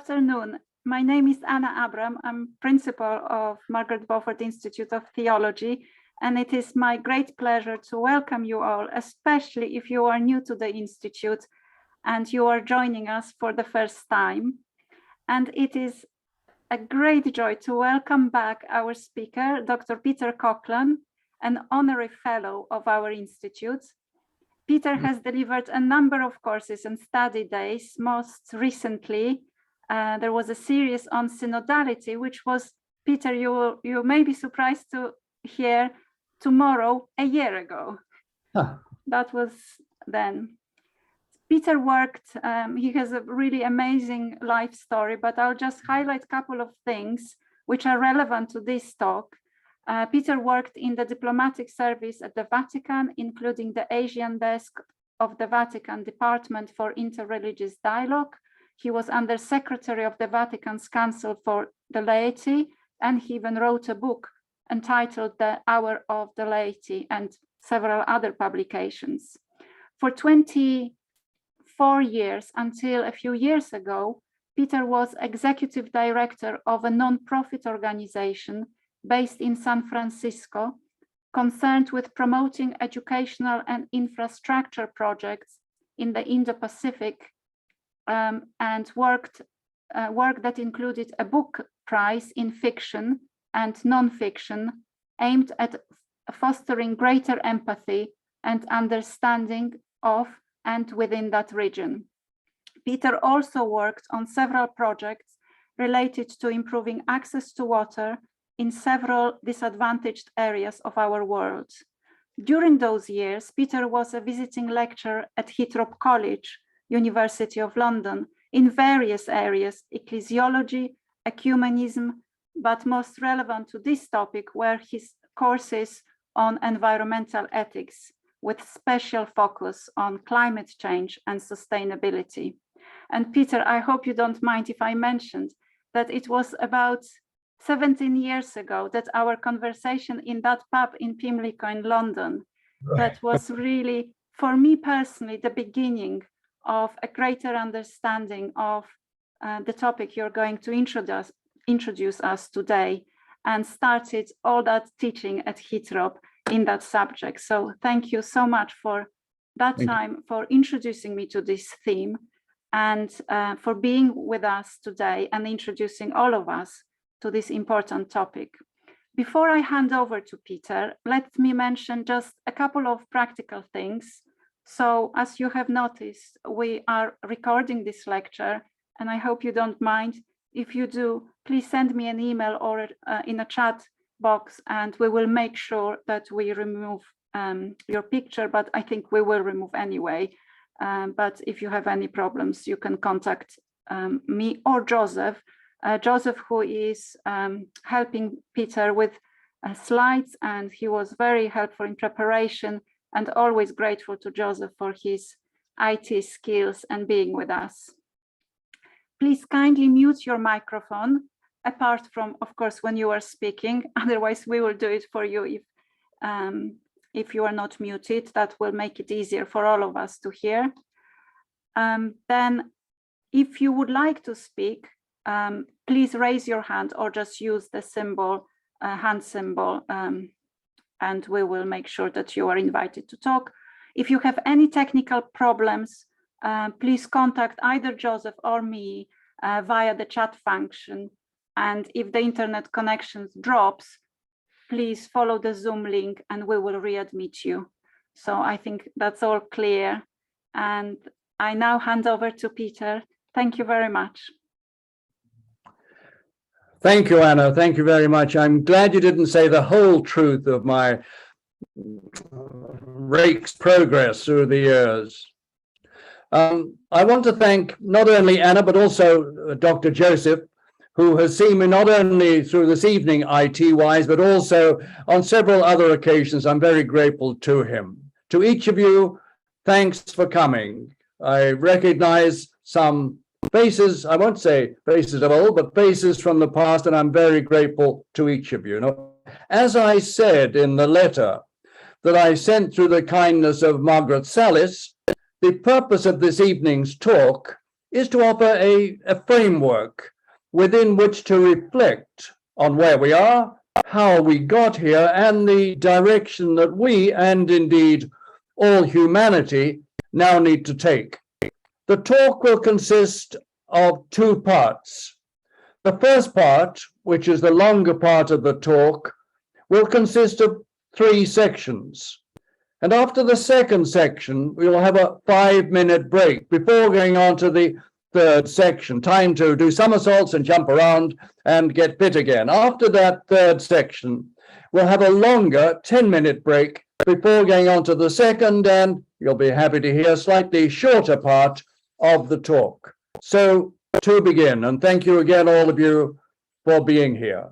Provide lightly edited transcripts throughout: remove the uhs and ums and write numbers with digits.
afternoon. My name is Anna Abram. I'm principal of Margaret Beaufort Institute of Theology, and it is my great pleasure to welcome you all, especially if you are new to the Institute and you are joining us for the first time. And it is a great joy to welcome back our speaker, Dr. Peter Coughlan, an honorary fellow of our Institute. Peter has delivered a number of courses and study days. Most recently, there was a series on synodality, which was, Peter, you may be surprised to hear, tomorrow, a year ago. Huh. That was then. Peter worked, he has a really amazing life story, but I'll just highlight a couple of things which are relevant to this talk. Peter worked in the diplomatic service at the Vatican, including the Asian desk of the Vatican Department for Interreligious Dialogue. He was Under Secretary of the Vatican's Council for the Laity, and he even wrote a book entitled The Hour of the Laity and several other publications. For 24 years, until a few years ago, Peter was Executive Director of a non-profit organization based in San Francisco, concerned with promoting educational and infrastructure projects in the Indo-Pacific, and work that included a book prize in fiction and non-fiction aimed at fostering greater empathy and understanding of and within that region. Peter also worked on several projects related to improving access to water in several disadvantaged areas of our world. During those years, Peter was a visiting lecturer at Hythrop College, University of London, in various areas, ecclesiology, ecumenism, but most relevant to this topic were his courses on environmental ethics, with special focus on climate change and sustainability. And Peter, I hope you don't mind if I mentioned that it was about 17 years ago that our conversation in that pub in Pimlico in London, that was really, for me personally, the beginning of a greater understanding of the topic you're going to introduce us today, and started all that teaching at Hythrop in that subject. So thank you so much for that time, for introducing me to this theme, and for being with us today and introducing all of us to this important topic. Before I hand over to Peter, let me mention just a couple of practical things. So as you have noticed, we are recording this lecture, and I hope you don't mind. If you do, please send me an email or in a chat box, and we will make sure that we remove your picture, but I think we will remove anyway. But if you have any problems, you can contact me or Joseph. Joseph, who is helping Peter with slides, and he was very helpful in preparation, and always grateful to Joseph for his IT skills and being with us. Please kindly mute your microphone, apart from, of course, when you are speaking. Otherwise, we will do it for you if you are not muted. That will make it easier for all of us to hear. Then, if you would like to speak, please raise your hand or just use the symbol, hand symbol, and we will make sure that you are invited to talk. If you have any technical problems, please contact either Joseph or me via the chat function. And if the internet connection drops, please follow the Zoom link and we will readmit you. So I think that's all clear. And I now hand over to Peter. Thank you very much. Thank you, Anna. Thank you very much. I'm glad you didn't say the whole truth of my rake's progress through the years. I want to thank not only Anna, but also Dr. Joseph, who has seen me not only through this evening IT-wise, but also on several other occasions. I'm very grateful to him. To each of you, thanks for coming. I recognize some faces, I won't say faces of old, but faces from the past, and I'm very grateful to each of you. Now, as I said in the letter that I sent through the kindness of Margaret Salis, the purpose of this evening's talk is to offer a framework within which to reflect on where we are, how we got here, and the direction that we, and indeed all humanity, now need to take. The talk will consist of two parts. The first part, which is the longer part of the talk, will consist of 3 sections. And after the second section, we will have a 5-minute break before going on to the third section, time to do somersaults and jump around and get fit again. After that third section, we'll have a longer 10-minute break before going on to the second, and you'll be happy to hear, slightly shorter part of the talk. So to begin, and thank you again, all of you, for being here.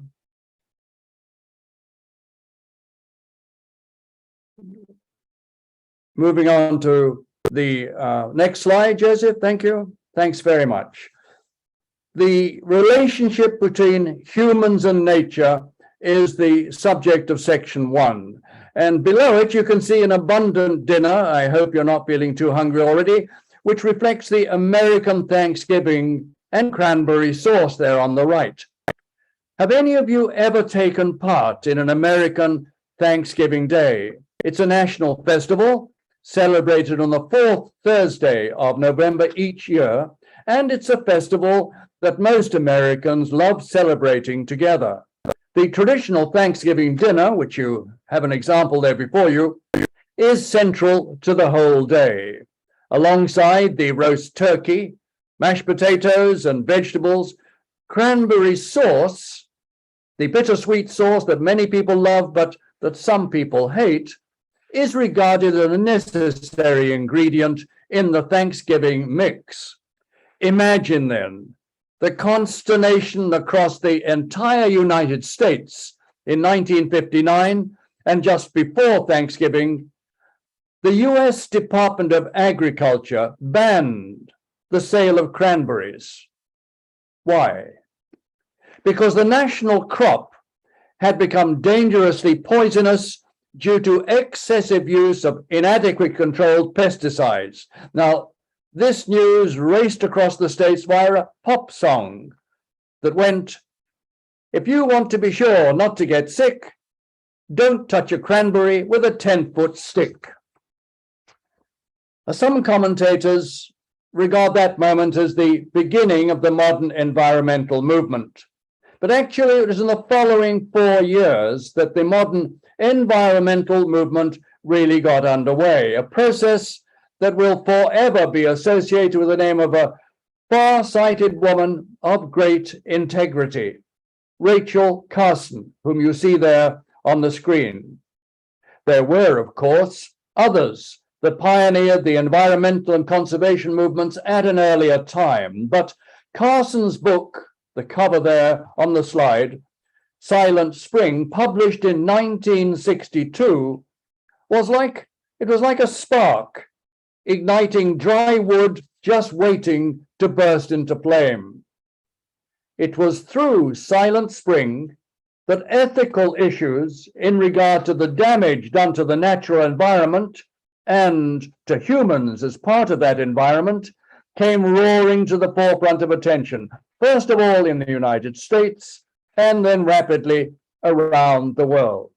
Moving on to the next slide, Joseph, thank you. Thanks very much. The relationship between humans and nature is the subject of section 1. And below it, you can see an abundant dinner. I hope you're not feeling too hungry already, which reflects the American Thanksgiving and cranberry sauce there on the right. Have any of you ever taken part in an American Thanksgiving Day? It's a national festival celebrated on the 4th Thursday of November each year, and it's a festival that most Americans love celebrating together. The traditional Thanksgiving dinner, which you have an example there before you, is central to the whole day. Alongside the roast turkey, mashed potatoes and vegetables, cranberry sauce, the bittersweet sauce that many people love but that some people hate, is regarded as a necessary ingredient in the Thanksgiving mix. Imagine then the consternation across the entire United States in 1959, and just before Thanksgiving, the US Department of Agriculture banned the sale of cranberries. Why? Because the national crop had become dangerously poisonous due to excessive use of inadequate controlled pesticides. Now, this news raced across the states via a pop song that went, "If you want to be sure not to get sick, don't touch a cranberry with a 10-foot stick." Some commentators regard that moment as the beginning of the modern environmental movement. But actually, it was in the following 4 years that the modern environmental movement really got underway, a process that will forever be associated with the name of a far-sighted woman of great integrity, Rachel Carson, whom you see there on the screen. There were, of course, others that pioneered the environmental and conservation movements at an earlier time, but Carson's book, the cover there on the slide, Silent Spring, published in 1962, was like a spark, igniting dry wood just waiting to burst into flame. It was through Silent Spring that ethical issues in regard to the damage done to the natural environment and to humans as part of that environment came roaring to the forefront of attention, first of all in the United States, and then rapidly around the world.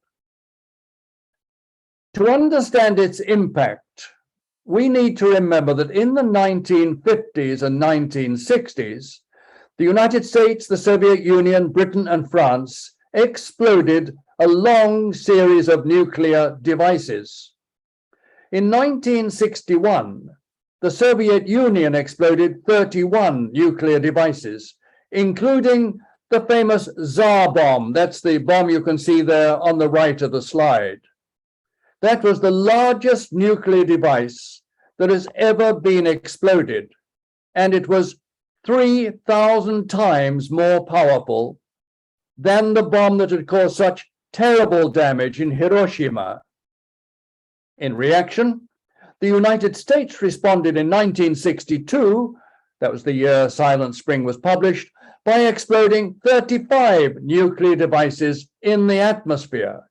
To understand its impact, we need to remember that in the 1950s and 1960s, the United States, the Soviet Union, Britain, and France exploded a long series of nuclear devices. In 1961, the Soviet Union exploded 31 nuclear devices, including the famous Tsar bomb. That's the bomb you can see there on the right of the slide. That was the largest nuclear device that has ever been exploded, and it was 3,000 times more powerful than the bomb that had caused such terrible damage in Hiroshima. In reaction, the United States responded in 1962, that was the year Silent Spring was published, by exploding 35 nuclear devices in the atmosphere.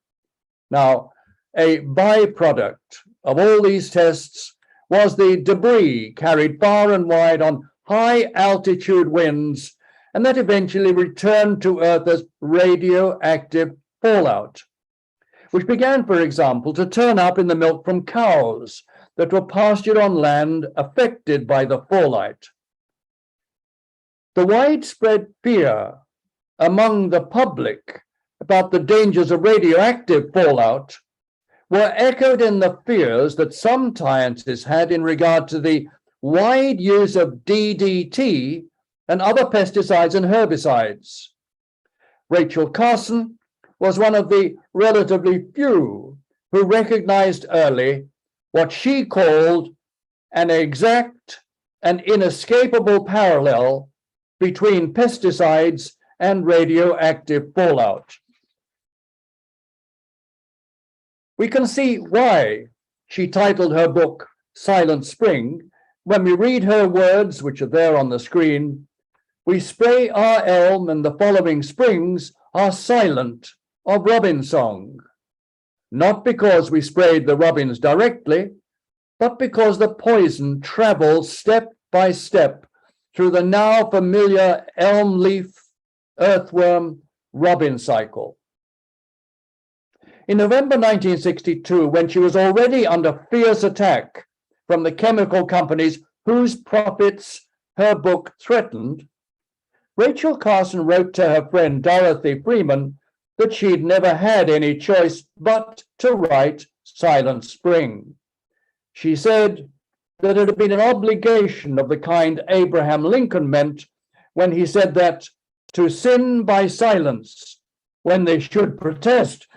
Now, a byproduct of all these tests was the debris carried far and wide on high altitude winds, and that eventually returned to Earth as radioactive fallout, which began, for example, to turn up in the milk from cows that were pastured on land affected by the fallout. The widespread fear among the public about the dangers of radioactive fallout were echoed in the fears that some scientists had in regard to the wide use of DDT and other pesticides and herbicides. Rachel Carson was one of the relatively few who recognized early what she called an exact and inescapable parallel between pesticides and radioactive fallout. We can see why she titled her book Silent Spring when we read her words, which are there on the screen. We spray our elm and the following springs are silent of robin song, not because we sprayed the robins directly, but because the poison travels step by step through the now familiar elm leaf, earthworm, robin cycle. In November 1962, when she was already under fierce attack from the chemical companies whose profits her book threatened, Rachel Carson wrote to her friend Dorothy Freeman that she'd never had any choice but to write Silent Spring. She said that it had been an obligation of the kind Abraham Lincoln meant when he said that to sin by silence when they should protest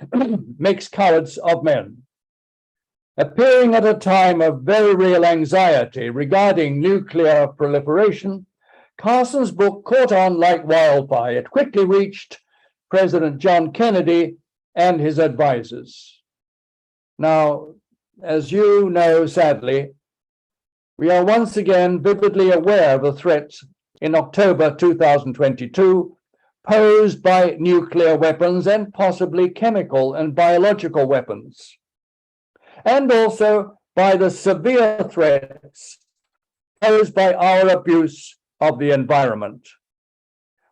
makes cowards of men. Appearing at a time of very real anxiety regarding nuclear proliferation, Carson's book caught on like wildfire. It quickly reached President John Kennedy and his advisors. Now, as you know, sadly, we are once again vividly aware of the threat in October 2022 posed by nuclear weapons and possibly chemical and biological weapons, and also by the severe threats posed by our abuse of the environment.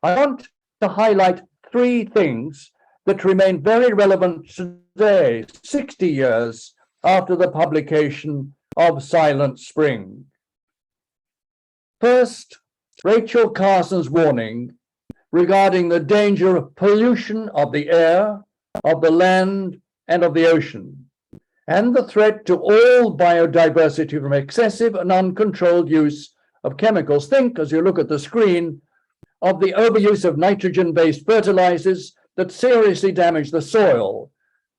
I want to highlight three things that remain very relevant today, 60 years after the publication of Silent Spring. First, Rachel Carson's warning regarding the danger of pollution of the air, of the land, and of the ocean, and the threat to all biodiversity from excessive and uncontrolled use of chemicals. Think, as you look at the screen, of the overuse of nitrogen-based fertilizers that seriously damage the soil,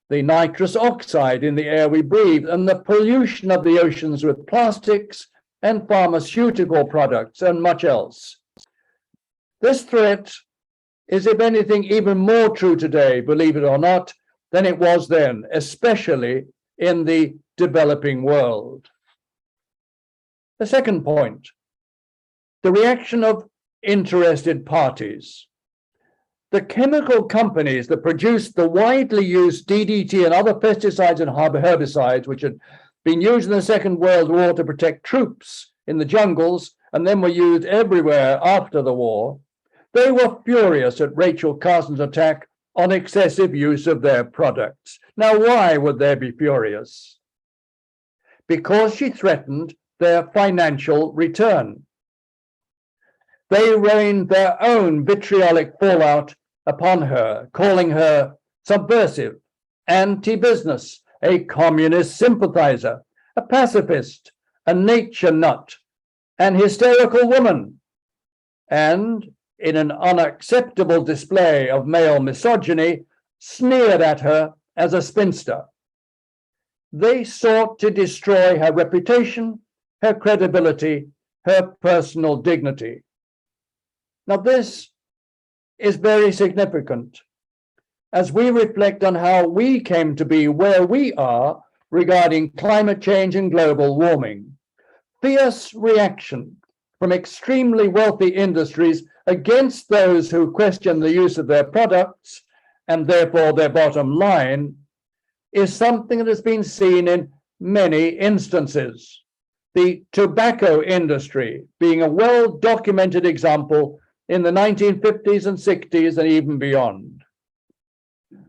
the nitrous oxide in the air we breathe, and the pollution of the oceans with plastics and pharmaceutical products and much else. This threat is, if anything, even more true today, believe it or not, than it was then, especially in the developing world. The second point, the reaction of interested parties. The chemical companies that produced the widely used DDT and other pesticides and herbicides, which had been used in the Second World War to protect troops in the jungles and then were used everywhere after the war, they were furious at Rachel Carson's attack on excessive use of their products. Now, why would they be furious? Because she threatened their financial return. They rained their own vitriolic fallout upon her, calling her subversive, anti-business, a communist sympathizer, a pacifist, a nature nut, an hysterical woman, and, in an unacceptable display of male misogyny, sneered at her as a spinster. They sought to destroy her reputation, her credibility, her personal dignity. Now, this is very significant as we reflect on how we came to be where we are regarding climate change and global warming. Fierce reaction from extremely wealthy industries against those who question the use of their products and therefore their bottom line is something that has been seen in many instances. the tobacco industry being a well-documented example in the 1950s and 60s and even beyond.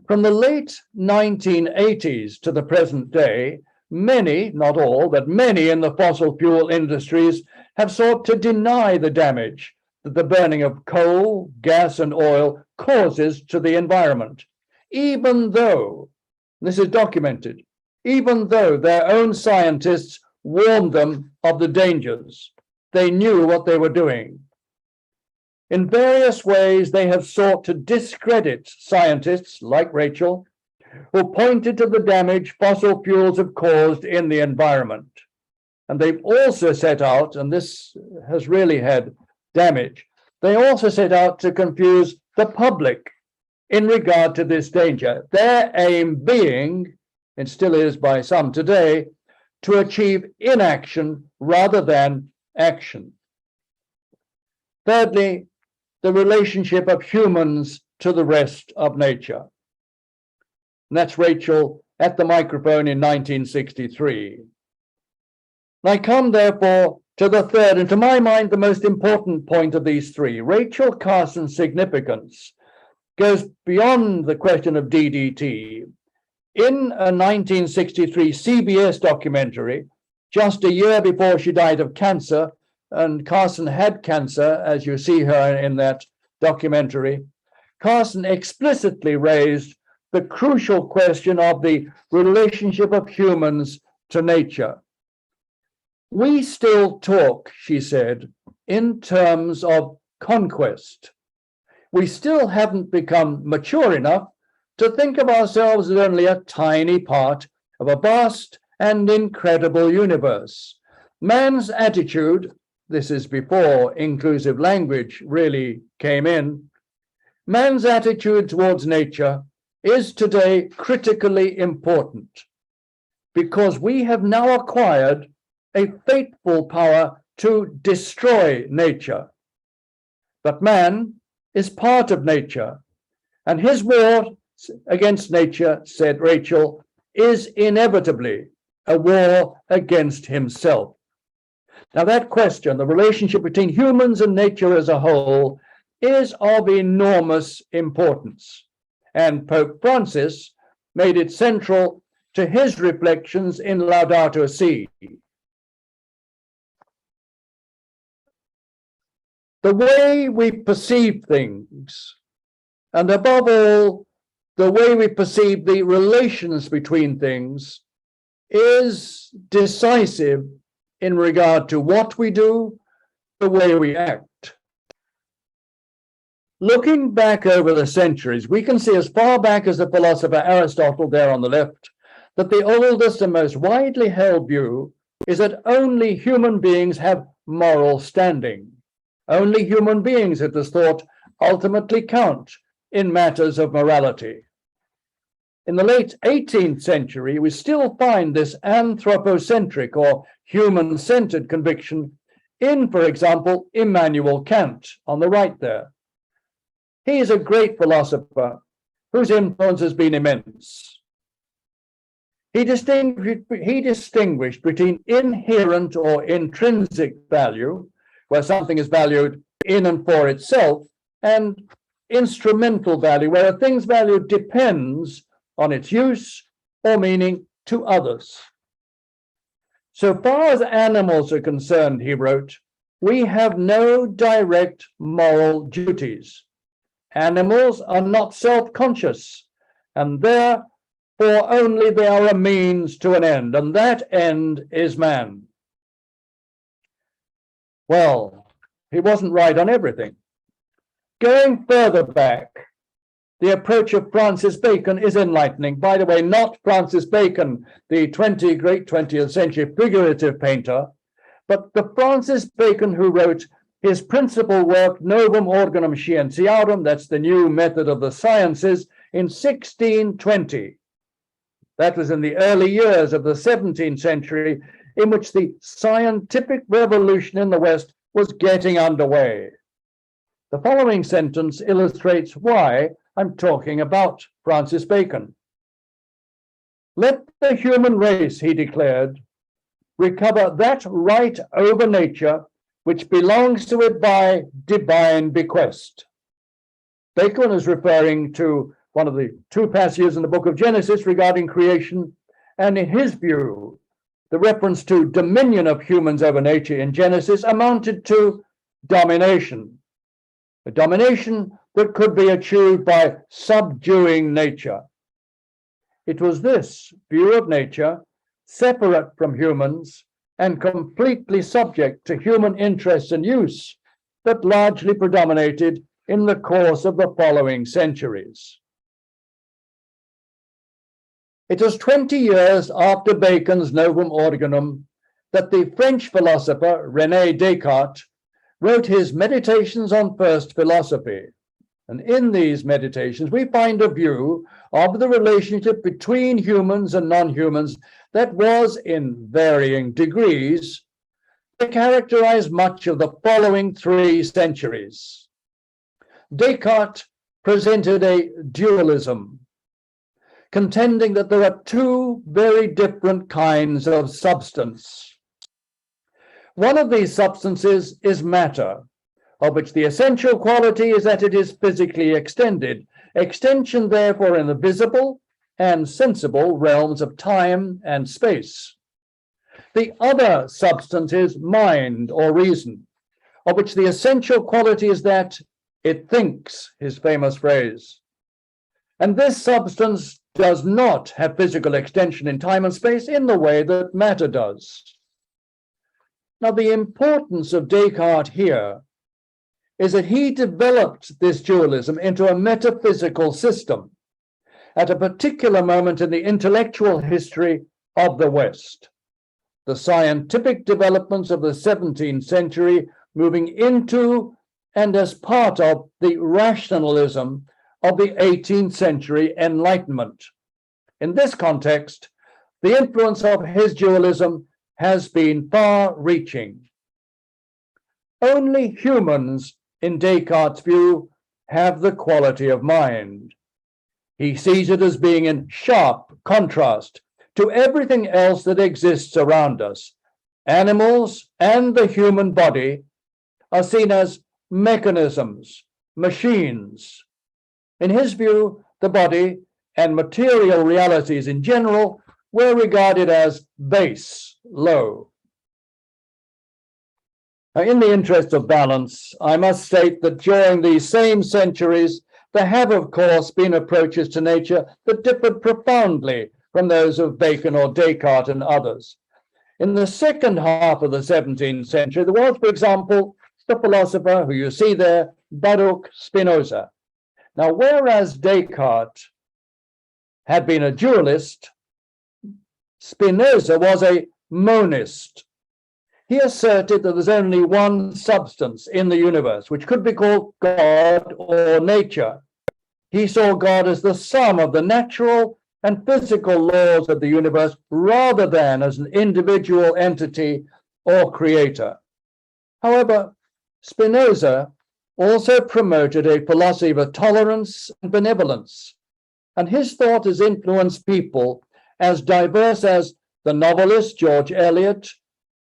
From the late 1980s to the present day, many, not all, but many in the fossil fuel industries have sought to deny the damage that the burning of coal, gas, and oil causes to the environment, even though, this is documented, even though their own scientists warned them of the dangers. They knew what they were doing. In various ways, they have sought to discredit scientists like Rachel, who pointed to the damage fossil fuels have caused in the environment. And they've also set out, and this has really had damage, they also set out to confuse the public in regard to this danger. Their aim being, and still is by some today, to achieve inaction rather than action. Thirdly, the relationship of humans to the rest of nature. And that's Rachel at the microphone in 1963. I come, therefore, to the third, and to my mind, the most important point of these three. Rachel Carson's significance goes beyond the question of DDT. In a 1963 CBS documentary, just a year before she died of cancer, and Carson had cancer, as you see her in that documentary, Carson explicitly raised the crucial question of the relationship of humans to nature. We still talk, she said, in terms of conquest. We still haven't become mature enough to think of ourselves as only a tiny part of a vast and incredible universe. Man's attitude, this is before inclusive language really came in, man's attitude towards nature is today critically important because we have now acquired a fateful power to destroy nature. But man is part of nature, and his war against nature, said Rachel, is inevitably a war against himself. Now that question, the relationship between humans and nature as a whole, is of enormous importance. And Pope Francis made it central to his reflections in Laudato Si. The way we perceive things, and above all, the way we perceive the relations between things, is decisive in regard to what we do, the way we act. Looking back over the centuries, we can see as far back as the philosopher Aristotle there on the left, that the oldest and most widely held view is that only human beings have moral standing. Only human beings, it was thought, ultimately count in matters of morality. In the late 18th century, we still find this anthropocentric or human-centered conviction in, for example, Immanuel Kant on the right there. He is a great philosopher whose influence has been immense. He distinguished between inherent or intrinsic value, where something is valued in and for itself, and instrumental value, where a thing's value depends on its use or meaning to others. So far as animals are concerned, he wrote, we have no direct moral duties. Animals are not self-conscious, and therefore only they are a means to an end, and that end is man. Well, he wasn't right on everything. Going further back, the approach of Francis Bacon is enlightening. By the way, not Francis Bacon, the great 20th century figurative painter, but the Francis Bacon who wrote his principal work, Novum Organum Scientiarum, that's the new method of the sciences, in 1620. That was in the early years of the 17th century, in which the scientific revolution in the West was getting underway. The following sentence illustrates why I'm talking about Francis Bacon. Let the human race, he declared, recover that right over nature which belongs to it by divine bequest. Bacon is referring to one of the two passages in the book of Genesis regarding creation, and in his view, the reference to dominion of humans over nature in Genesis amounted to domination, a domination that could be achieved by subduing nature. It was this view of nature, separate from humans and completely subject to human interests and use, that largely predominated in the course of the following centuries. It was 20 years after Bacon's Novum Organum that the French philosopher René Descartes wrote his Meditations on First Philosophy. And in these meditations, we find a view of the relationship between humans and non-humans that was, in varying degrees, to characterize much of the following 3 centuries. Descartes presented a dualism, contending that there are 2 very different kinds of substance. One of these substances is matter, of which the essential quality is that it is physically extended. Extension, therefore, in the visible and sensible realms of time and space. The other substance is mind or reason, of which the essential quality is that it thinks, his famous phrase. And this substance does not have physical extension in time and space in the way that matter does. Now, the importance of Descartes here is that he developed this dualism into a metaphysical system at a particular moment in the intellectual history of the West. The scientific developments of the 17th century moving into and as part of the rationalism of the 18th century Enlightenment. In this context, the influence of his dualism has been far-reaching. Only humans, in Descartes' view, have the quality of mind. He sees it as being in sharp contrast to everything else that exists around us. Animals and the human body are seen as mechanisms, machines. In his view, the body and material realities in general were regarded as base, low. Now, in the interest of balance, I must state that during these same centuries, there have, of course, been approaches to nature that differed profoundly from those of Bacon or Descartes and others. In the second half of the 17th century, there was, for example, the philosopher who you see there, Baruch Spinoza. Now, whereas Descartes had been a dualist, Spinoza was a monist. He asserted that there's only one substance in the universe, which could be called God or nature. He saw God as the sum of the natural and physical laws of the universe rather than as an individual entity or creator. However, Spinoza also promoted a philosophy of tolerance and benevolence, and his thought has influenced people as diverse as the novelist George Eliot,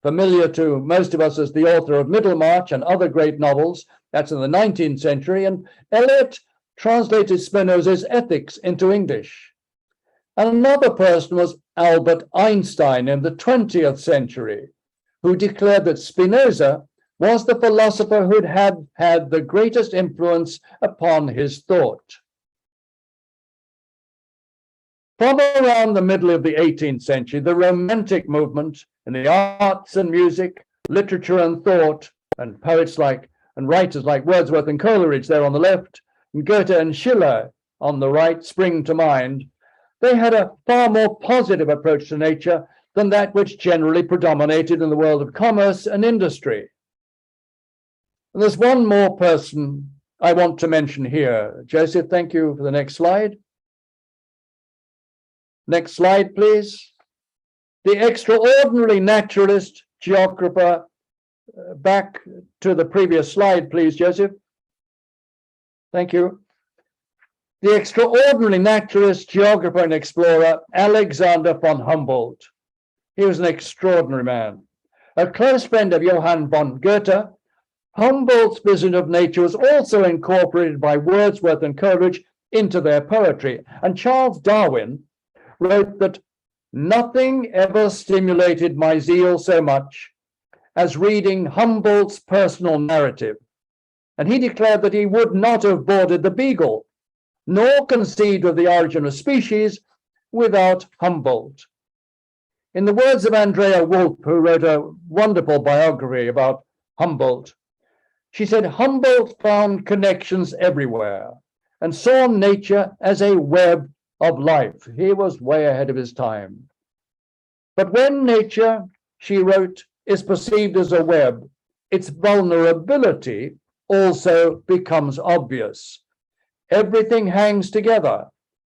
familiar to most of us as the author of Middlemarch and other great novels, that's in the 19th century, and Eliot translated Spinoza's Ethics into English. And another person was Albert Einstein in the 20th century, who declared that Spinoza was the philosopher who had had the greatest influence upon his thought. From around the middle of the 18th century, the Romantic movement in the arts and music, literature and thought, and poets like and writers like Wordsworth and Coleridge there on the left, and Goethe and Schiller on the right spring to mind. They had a far more positive approach to nature than that which generally predominated in the world of commerce and industry. And there's one more person I want to mention here. Joseph, thank you for the next slide. Next slide, please. The extraordinary naturalist, geographer, back to the previous slide, please, Joseph. Thank you. The extraordinary naturalist, geographer, and explorer, Alexander von Humboldt. He was an extraordinary man. A close friend of Johann von Goethe, Humboldt's vision of nature was also incorporated by Wordsworth and Coleridge into their poetry. And Charles Darwin wrote that nothing ever stimulated my zeal so much as reading Humboldt's personal narrative. And he declared that he would not have boarded the Beagle, nor conceived of the origin of species without Humboldt. In the words of Andrea Wolff, who wrote a wonderful biography about Humboldt, she said, Humboldt found connections everywhere and saw nature as a web of life. He was way ahead of his time. But when nature, she wrote, is perceived as a web, its vulnerability also becomes obvious. Everything hangs together.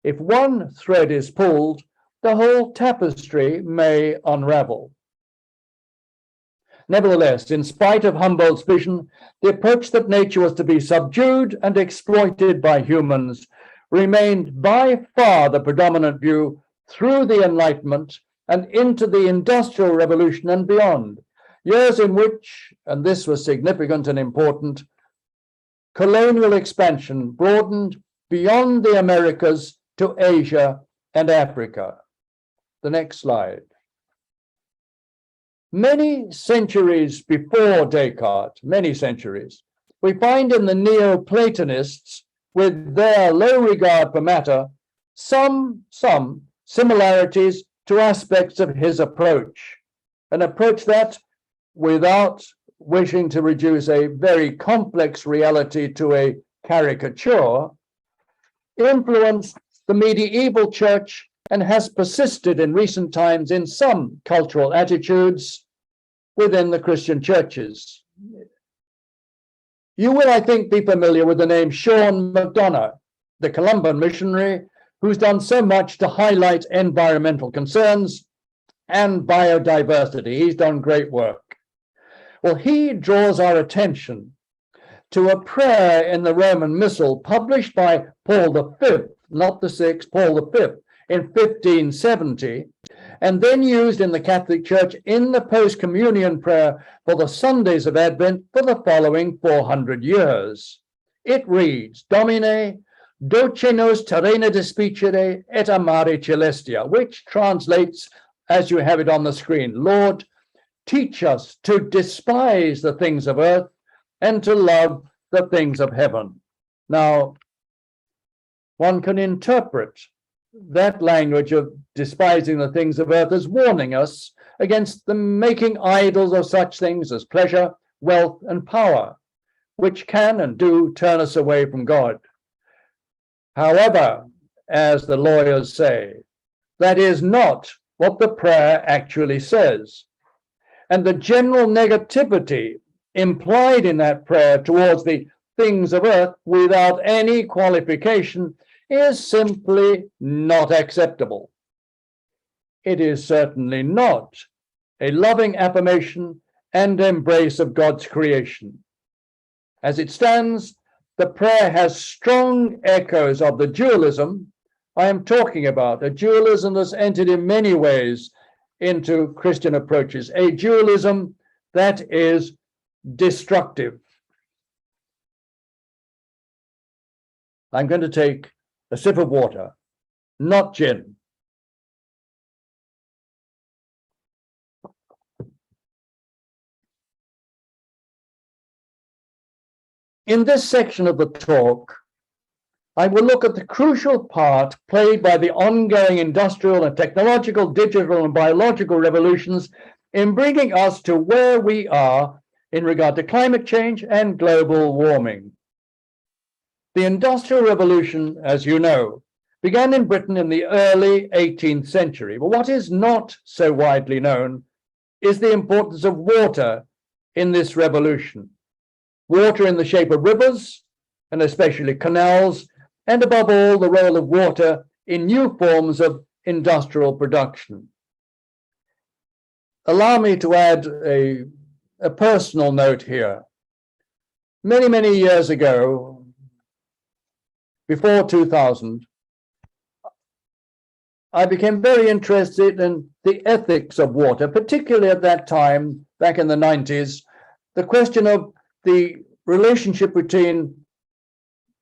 If one thread is pulled, the whole tapestry may unravel. Nevertheless, in spite of Humboldt's vision, the approach that nature was to be subdued and exploited by humans remained by far the predominant view through the Enlightenment and into the Industrial Revolution and beyond, years in which, and this was significant and important, colonial expansion broadened beyond the Americas to Asia and Africa. The next slide. Many centuries before Descartes, many centuries, we find in the Neoplatonists, with their low regard for matter, some similarities to aspects of his approach, an approach that, without wishing to reduce a very complex reality to a caricature, influenced the medieval church and has persisted in recent times in some cultural attitudes within the Christian churches. You will, I think, be familiar with the name Sean McDonough, the Columban missionary who's done so much to highlight environmental concerns and biodiversity. He's done great work. Well, he draws our attention to a prayer in the Roman Missal published by Paul V, not the sixth, Paul V, in 1570, and then used in the Catholic Church in the post-communion prayer for the Sundays of Advent for the following 400 years. It reads, Domine, doce nos terrena despicere et amare celestia, which translates, as you have it on the screen, Lord, teach us to despise the things of earth and to love the things of heaven. Now, one can interpret that language of despising the things of earth as warning us against the making idols of such things as pleasure, wealth, and power, which can and do turn us away from God. However, as the lawyers say, that is not what the prayer actually says. And the general negativity implied in that prayer towards the things of earth without any qualification is simply not acceptable. It is certainly not a loving affirmation and embrace of God's creation. As it stands, the prayer has strong echoes of the dualism I am talking about, a dualism that's entered in many ways into Christian approaches, a dualism that is destructive. I'm going to take a sip of water, not gin. In this section of the talk, I will look at the crucial part played by the ongoing industrial and technological, digital and biological revolutions in bringing us to where we are in regard to climate change and global warming. The Industrial Revolution, as you know, began in Britain in the early 18th century. But what is not so widely known is the importance of water in this revolution. Water in the shape of rivers, and especially canals, and above all, the role of water in new forms of industrial production. Allow me to add a personal note here. Many, many years ago, before 2000, I became very interested in the ethics of water, particularly at that time, back in the 90s, the question of the relationship between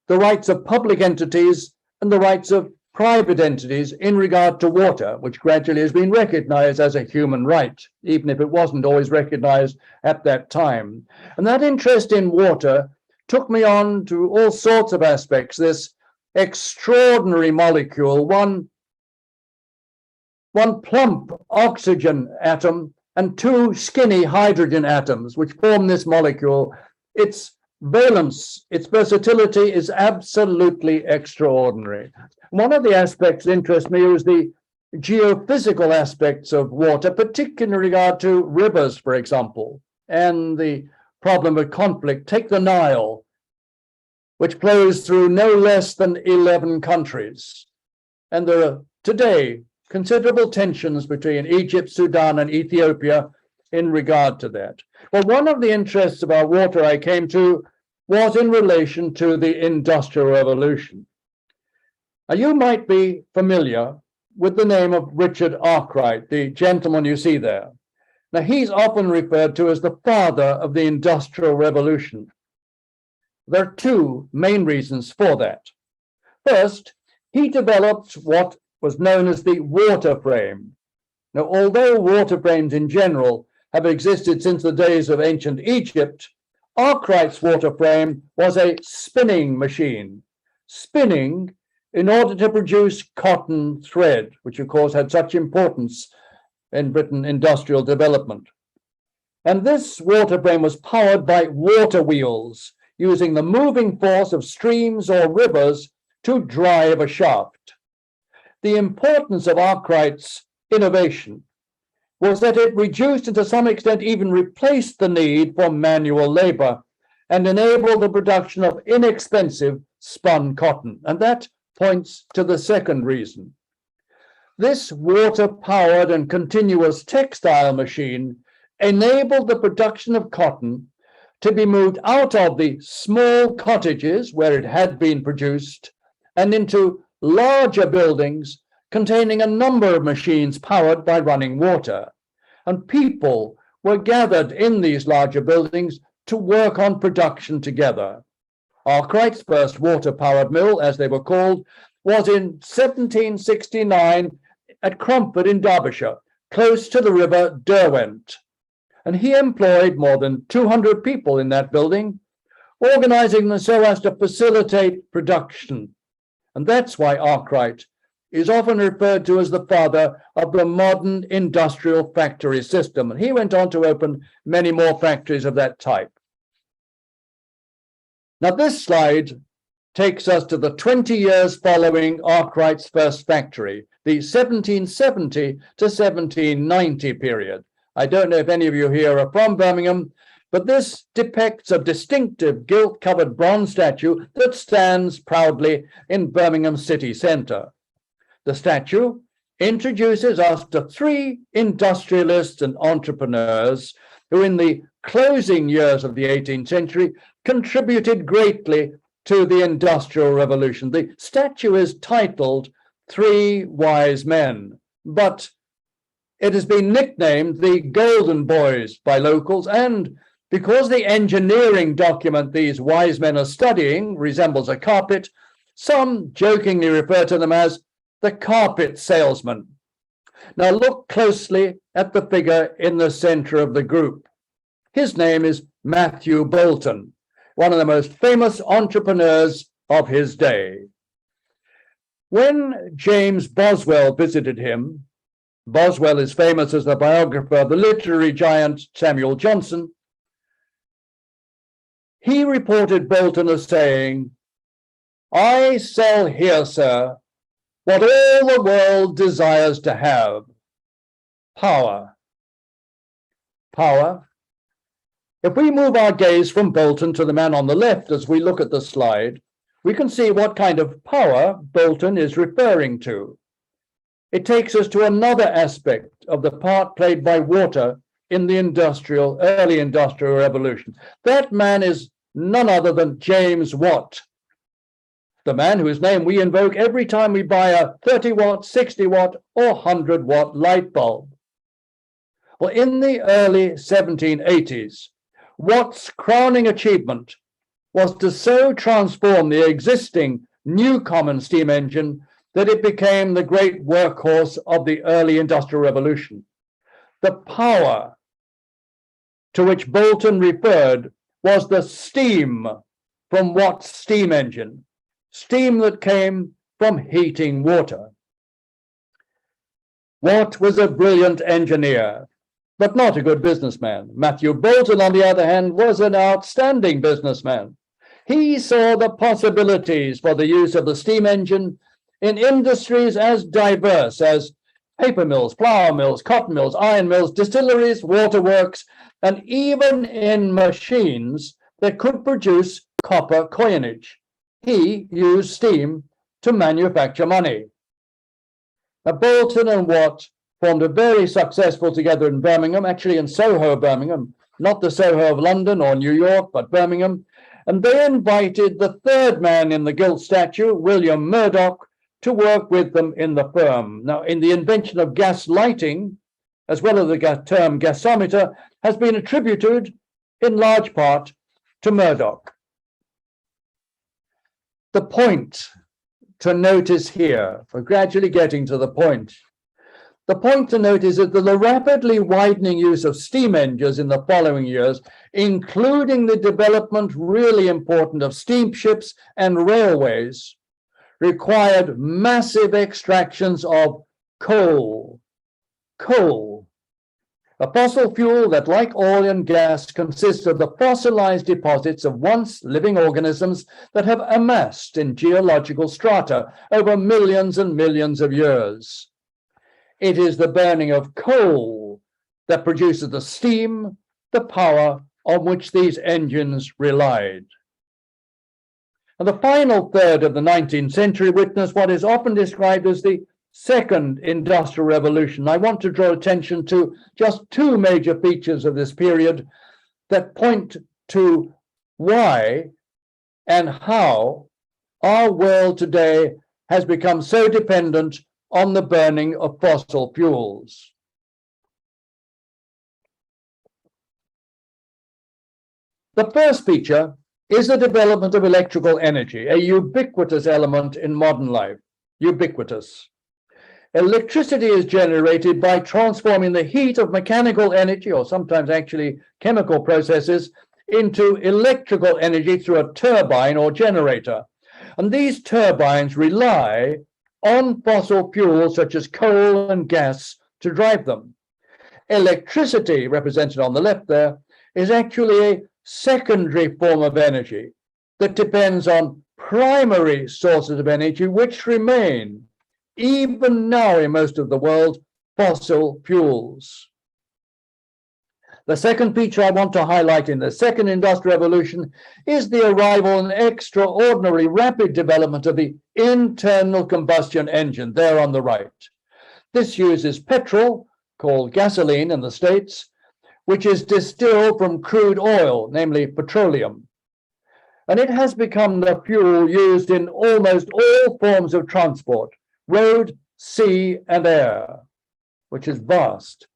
the rights of public entities and the rights of private entities in regard to water, which gradually has been recognized as a human right, even if it wasn't always recognized at that time. And that interest in water took me on to all sorts of aspects. This extraordinary molecule, one plump oxygen atom and two skinny hydrogen atoms, which form this molecule. Its valence, its versatility is absolutely extraordinary. One of the aspects that interest me is the geophysical aspects of water, particularly in regard to rivers, for example, and the problem of conflict. Take the Nile, which flows through no less than 11 countries. And there are today considerable tensions between Egypt, Sudan, and Ethiopia in regard to that. Well, one of the interests about water I came to was in relation to the Industrial Revolution. Now, you might be familiar with the name of Richard Arkwright, the gentleman you see there. Now, he's often referred to as the father of the Industrial Revolution. There are two main reasons for that. First, he developed what was known as the water frame. Now, although water frames in general have existed since the days of ancient Egypt, Arkwright's water frame was a spinning machine, spinning in order to produce cotton thread, which of course had such importance in Britain industrial development. And this water frame was powered by water wheels, using the moving force of streams or rivers to drive a shaft. The importance of Arkwright's innovation was that it reduced and to some extent even replaced the need for manual labor and enabled the production of inexpensive spun cotton. And that points to the second reason. This water-powered and continuous textile machine enabled the production of cotton to be moved out of the small cottages where it had been produced and into larger buildings containing a number of machines powered by running water. And people were gathered in these larger buildings to work on production together. Arkwright's first water-powered mill, as they were called, was in 1769 at Cromford in Derbyshire, close to the river Derwent. And he employed more than 200 people in that building, organizing them so as to facilitate production. And that's why Arkwright is often referred to as the father of the modern industrial factory system. And he went on to open many more factories of that type. Now, this slide takes us to the 20 years following Arkwright's first factory, the 1770 to 1790 period. I don't know if any of you here are from Birmingham, but this depicts a distinctive gilt-covered bronze statue that stands proudly in Birmingham city centre. The statue introduces us to three industrialists and entrepreneurs who, in the closing years of the 18th century, contributed greatly to the Industrial Revolution. The statue is titled Three Wise Men, but it has been nicknamed the Golden Boys by locals, and because the engineering document these wise men are studying resembles a carpet, some jokingly refer to them as the carpet salesman. Now look closely at the figure in the center of the group. His name is Matthew Bolton, one of the most famous entrepreneurs of his day. When James Boswell visited him, Boswell is famous as the biographer of the literary giant Samuel Johnson. He reported Bolton as saying, "I sell here, sir, what all the world desires to have, power." Power. If we move our gaze from Bolton to the man on the left as we look at the slide, we can see what kind of power Bolton is referring to. It takes us to another aspect of the part played by water in the early industrial revolution. That man is none other than James Watt, the man whose name we invoke every time we buy a 30-watt, 60-watt, or 100-watt light bulb. Well, in the early 1780s, Watt's crowning achievement was to so transform the existing new common steam engine that it became the great workhorse of the early Industrial Revolution. The power to which Bolton referred was the steam from Watt's steam engine, steam that came from heating water. Watt was a brilliant engineer, but not a good businessman. Matthew Bolton, on the other hand, was an outstanding businessman. He saw the possibilities for the use of the steam engine in industries as diverse as paper mills, flour mills, cotton mills, iron mills, distilleries, waterworks, and even in machines that could produce copper coinage. He used steam to manufacture money. Now, Bolton and Watt formed a very successful together in Birmingham, actually in Soho, Birmingham, not the Soho of London or New York, but Birmingham. And they invited the third man in the gilt statue, William Murdoch, to work with them in the firm. Now, in the invention of gas lighting, as well as the term gasometer, has been attributed in large part to Murdoch. The point to notice here, for gradually getting to the point to note is that the rapidly widening use of steam engines in the following years, including the development, really important, of steamships and railways, required massive extractions of coal, a fossil fuel that, like oil and gas, consists of the fossilized deposits of once living organisms that have amassed in geological strata over millions and millions of years. It is the burning of coal that produces the steam, the power on which these engines relied. And the final third of the 19th century witnessed what is often described as the second industrial revolution. I want to draw attention to just two major features of this period that point to why and how our world today has become so dependent on the burning of fossil fuels. The first feature is the development of electrical energy, a ubiquitous element in modern life, ubiquitous. Electricity is generated by transforming the heat of mechanical energy, or sometimes actually chemical processes, into electrical energy through a turbine or generator. And these turbines rely on fossil fuels such as coal and gas to drive them. Electricity, represented on the left there, is actually a secondary form of energy that depends on primary sources of energy, which remain, even now in most of the world, fossil fuels. The second feature I want to highlight in the second industrial revolution is the arrival and extraordinarily rapid development of the internal combustion engine, there on the right. This uses petrol, called gasoline in the States, which is distilled from crude oil, namely petroleum. And it has become the fuel used in almost all forms of transport, road, sea, and air, which is vast,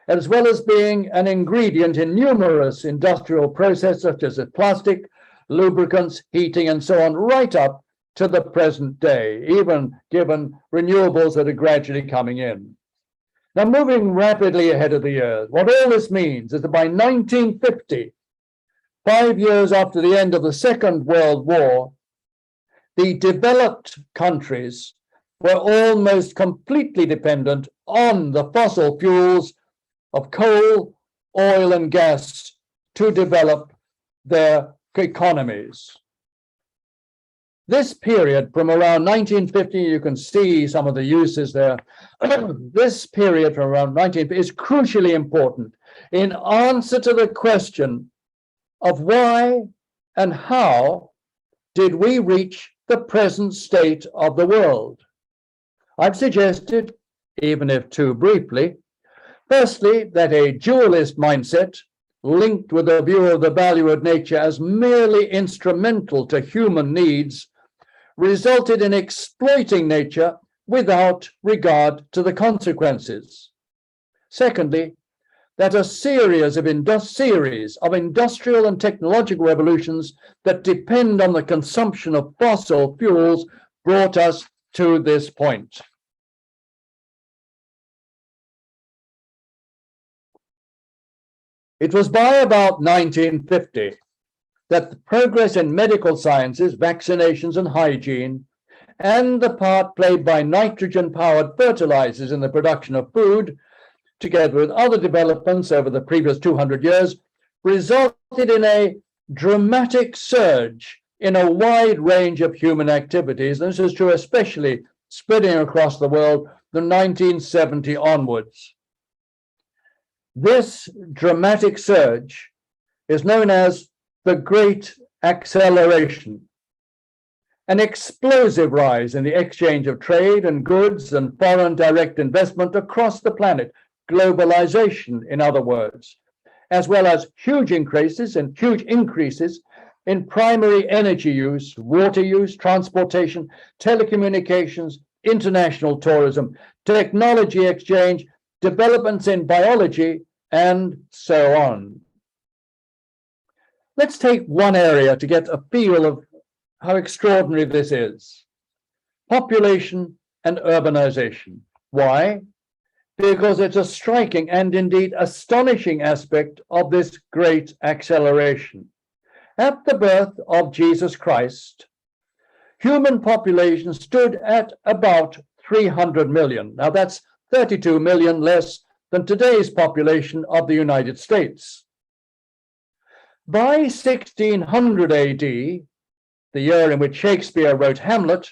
as well as being an ingredient in numerous industrial processes such as plastic, lubricants, heating, and so on, right up to the present day, even given renewables that are gradually coming in. Now, moving rapidly ahead of the years, what all this means is that by 1950, 5 years after the end of the Second World War, the developed countries were almost completely dependent on the fossil fuels of coal, oil, and gas to develop their economies. This period from around 1950, you can see some of the uses there. This period from around 1950 is crucially important in answer to the question of why and how did we reach the present state of the world. I've suggested, even if too briefly, firstly, that a dualist mindset linked with a view of the value of nature as merely instrumental to human needs resulted in exploiting nature without regard to the consequences. Secondly, that a series of industrial and technological revolutions that depend on the consumption of fossil fuels brought us to this point. It was by about 1950 that the progress in medical sciences, vaccinations, and hygiene, and the part played by nitrogen-powered fertilizers in the production of food, together with other developments over the previous 200 years, resulted in a dramatic surge in a wide range of human activities. And this is true especially spreading across the world from 1970 onwards. This dramatic surge is known as the Great Acceleration, an explosive rise in the exchange of trade and goods and foreign direct investment across the planet, globalization, in other words, as well as huge increases in primary energy use, water use, transportation, telecommunications, international tourism, technology exchange, developments in biology, and so on. Let's take one area to get a feel of how extraordinary this is: population and urbanization. Why? Because it's a striking and indeed astonishing aspect of this great acceleration. At the birth of Jesus Christ, human population stood at about 300 million. Now that's 32 million less than today's population of the United States. By 1600 AD, the year in which Shakespeare wrote Hamlet,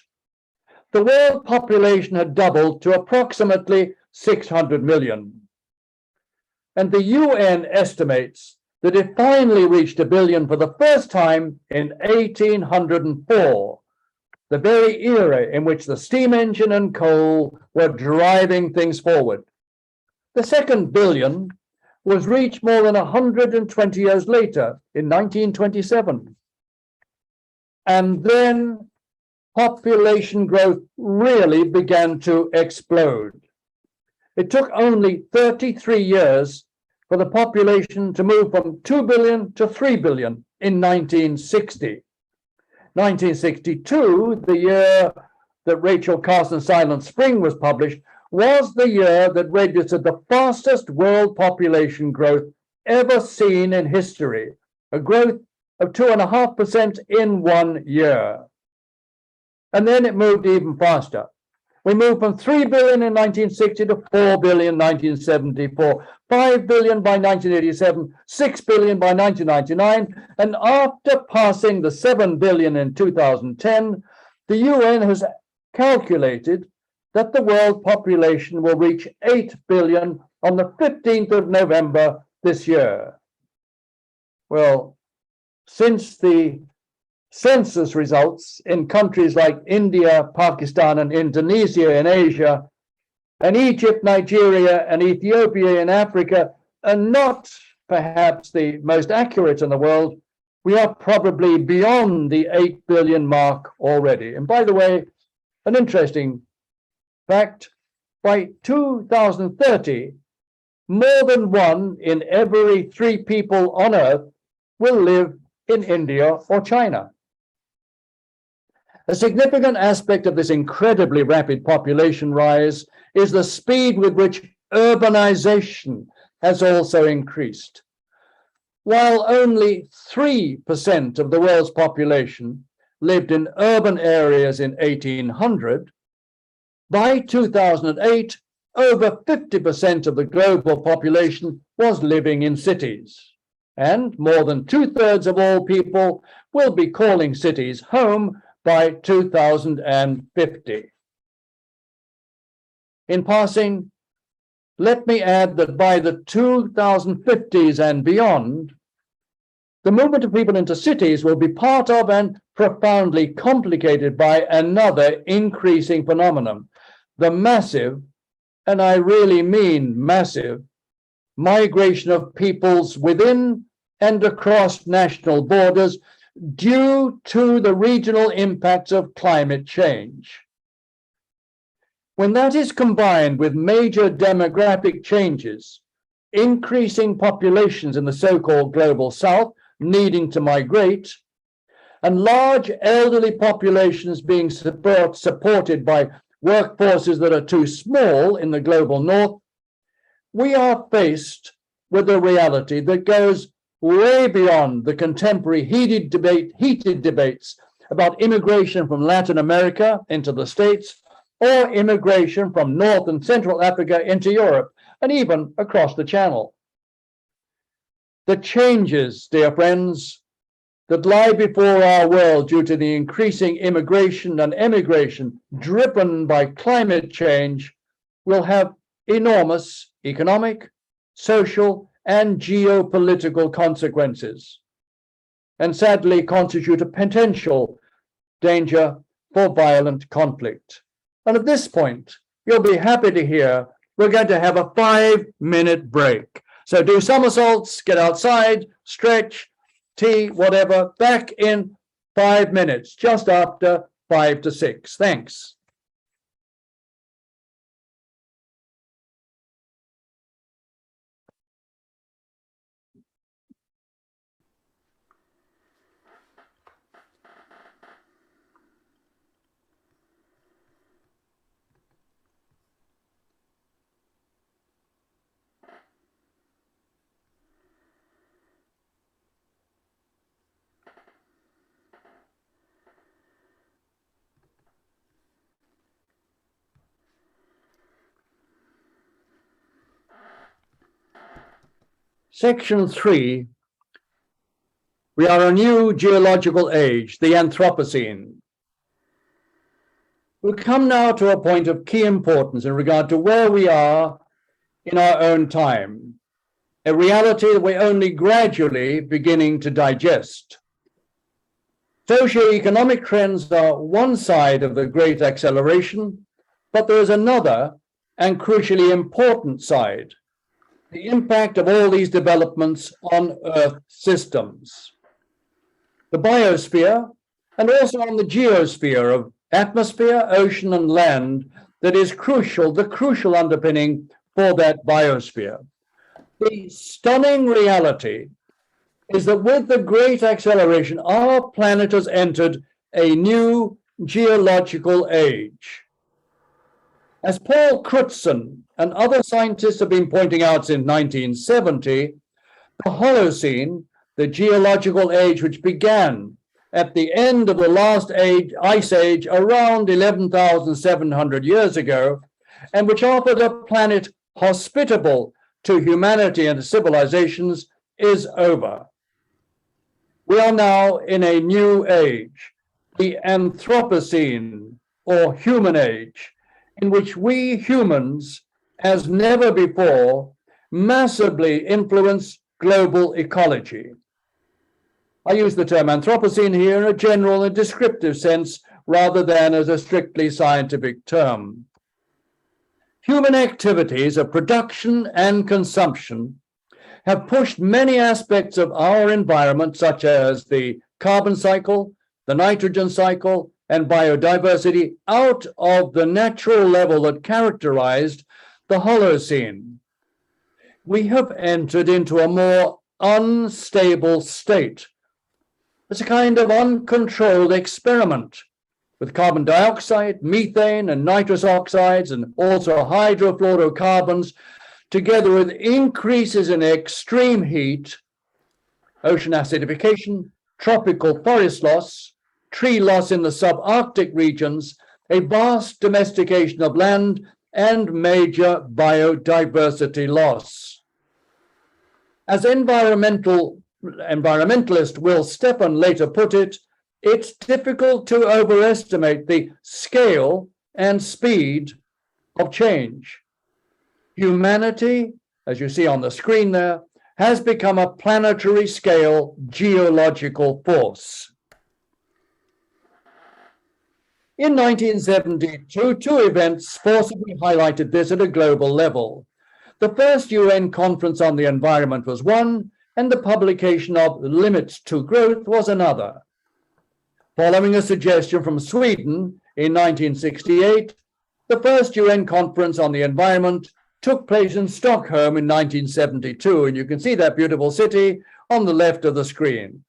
the world population had doubled to approximately 600 million. And the UN estimates that it finally reached 1 billion for the first time in 1804, the very era in which the steam engine and coal were driving things forward. The second billion was reached more than 120 years later in 1927. And then population growth really began to explode. It took only 33 years for the population to move from 2 billion to 3 billion in 1960. 1962, the year that Rachel Carson's Silent Spring was published, was the year that registered the fastest world population growth ever seen in history, a growth of 2.5% in 1 year. And then it moved even faster. We moved from 3 billion in 1960 to 4 billion in 1974, 5 billion by 1987, 6 billion by 1999, and after passing the 7 billion in 2010, the UN has calculated that the world population will reach 8 billion on the 15th of November this year. Well, since the census results in countries like India, Pakistan, and Indonesia in Asia, and Egypt, Nigeria, and Ethiopia in Africa are not perhaps the most accurate in the world, we are probably beyond the 8 billion mark already. And by the way, an interesting fact, by 2030, more than 1 in every 3 people on Earth will live in India or China. A significant aspect of this incredibly rapid population rise is the speed with which urbanization has also increased. While only 3% of the world's population lived in urban areas in 1800, by 2008, over 50% of the global population was living in cities. And more than 2/3 of all people will be calling cities home by 2050. In passing, let me add that by the 2050s and beyond, the movement of people into cities will be part of and profoundly complicated by another increasing phenomenon, the massive, and I really mean massive, migration of peoples within and across national borders due to the regional impacts of climate change. When that is combined with major demographic changes, increasing populations in the so-called global south needing to migrate, and large elderly populations being supported by workforces that are too small in the global north, we are faced with a reality that goes way beyond the contemporary heated debates about immigration from Latin America into the States, or immigration from North and Central Africa into Europe, and even across the Channel. The changes, dear friends, that lie before our world due to the increasing immigration and emigration driven by climate change will have enormous economic, social, and geopolitical consequences, and sadly constitute a potential danger for violent conflict. And at this point, you'll be happy to hear we're going to have a 5-minute break. So do somersaults, get outside, stretch, tea, whatever, back in 5 minutes, just after 5 to 6. Thanks. Section 3, we are a new geological age, the Anthropocene. We come now to a point of key importance in regard to where we are in our own time, a reality that we're only gradually beginning to digest. Socioeconomic trends are one side of the great acceleration, but there is another and crucially important side: the impact of all these developments on Earth systems, the biosphere, and also on the geosphere of atmosphere, ocean, and land that is crucial, the crucial underpinning for that biosphere. The stunning reality is that with the great acceleration, our planet has entered a new geological age. As Paul Crutzen and other scientists have been pointing out since 1970, the Holocene, the geological age which began at the end of the last ice age around 11,700 years ago, and which offered a planet hospitable to humanity and civilizations, is over. We are now in a new age, the Anthropocene, or human age, in which we humans, as never before, massively influence global ecology. I use the term Anthropocene here in a general and descriptive sense rather than as a strictly scientific term. Human activities of production and consumption have pushed many aspects of our environment, such as the carbon cycle, the nitrogen cycle, and biodiversity, out of the natural level that characterized the Holocene. We have entered into a more unstable state. It's a kind of uncontrolled experiment with carbon dioxide, methane, and nitrous oxides, and also hydrofluorocarbons, together with increases in extreme heat, ocean acidification, tropical forest loss, tree loss in the subarctic regions, a vast domestication of land, and major biodiversity loss. As environmentalist Will Steffen later put it, it's difficult to overestimate the scale and speed of change. Humanity, as you see on the screen there, has become a planetary scale geological force. In 1972, two events forcibly highlighted this at a global level. The first UN Conference on the Environment was one, and the publication of Limits to Growth was another. Following a suggestion from Sweden in 1968, the first UN conference on the environment took place in Stockholm in 1972, and you can see that beautiful city on the left of the screen.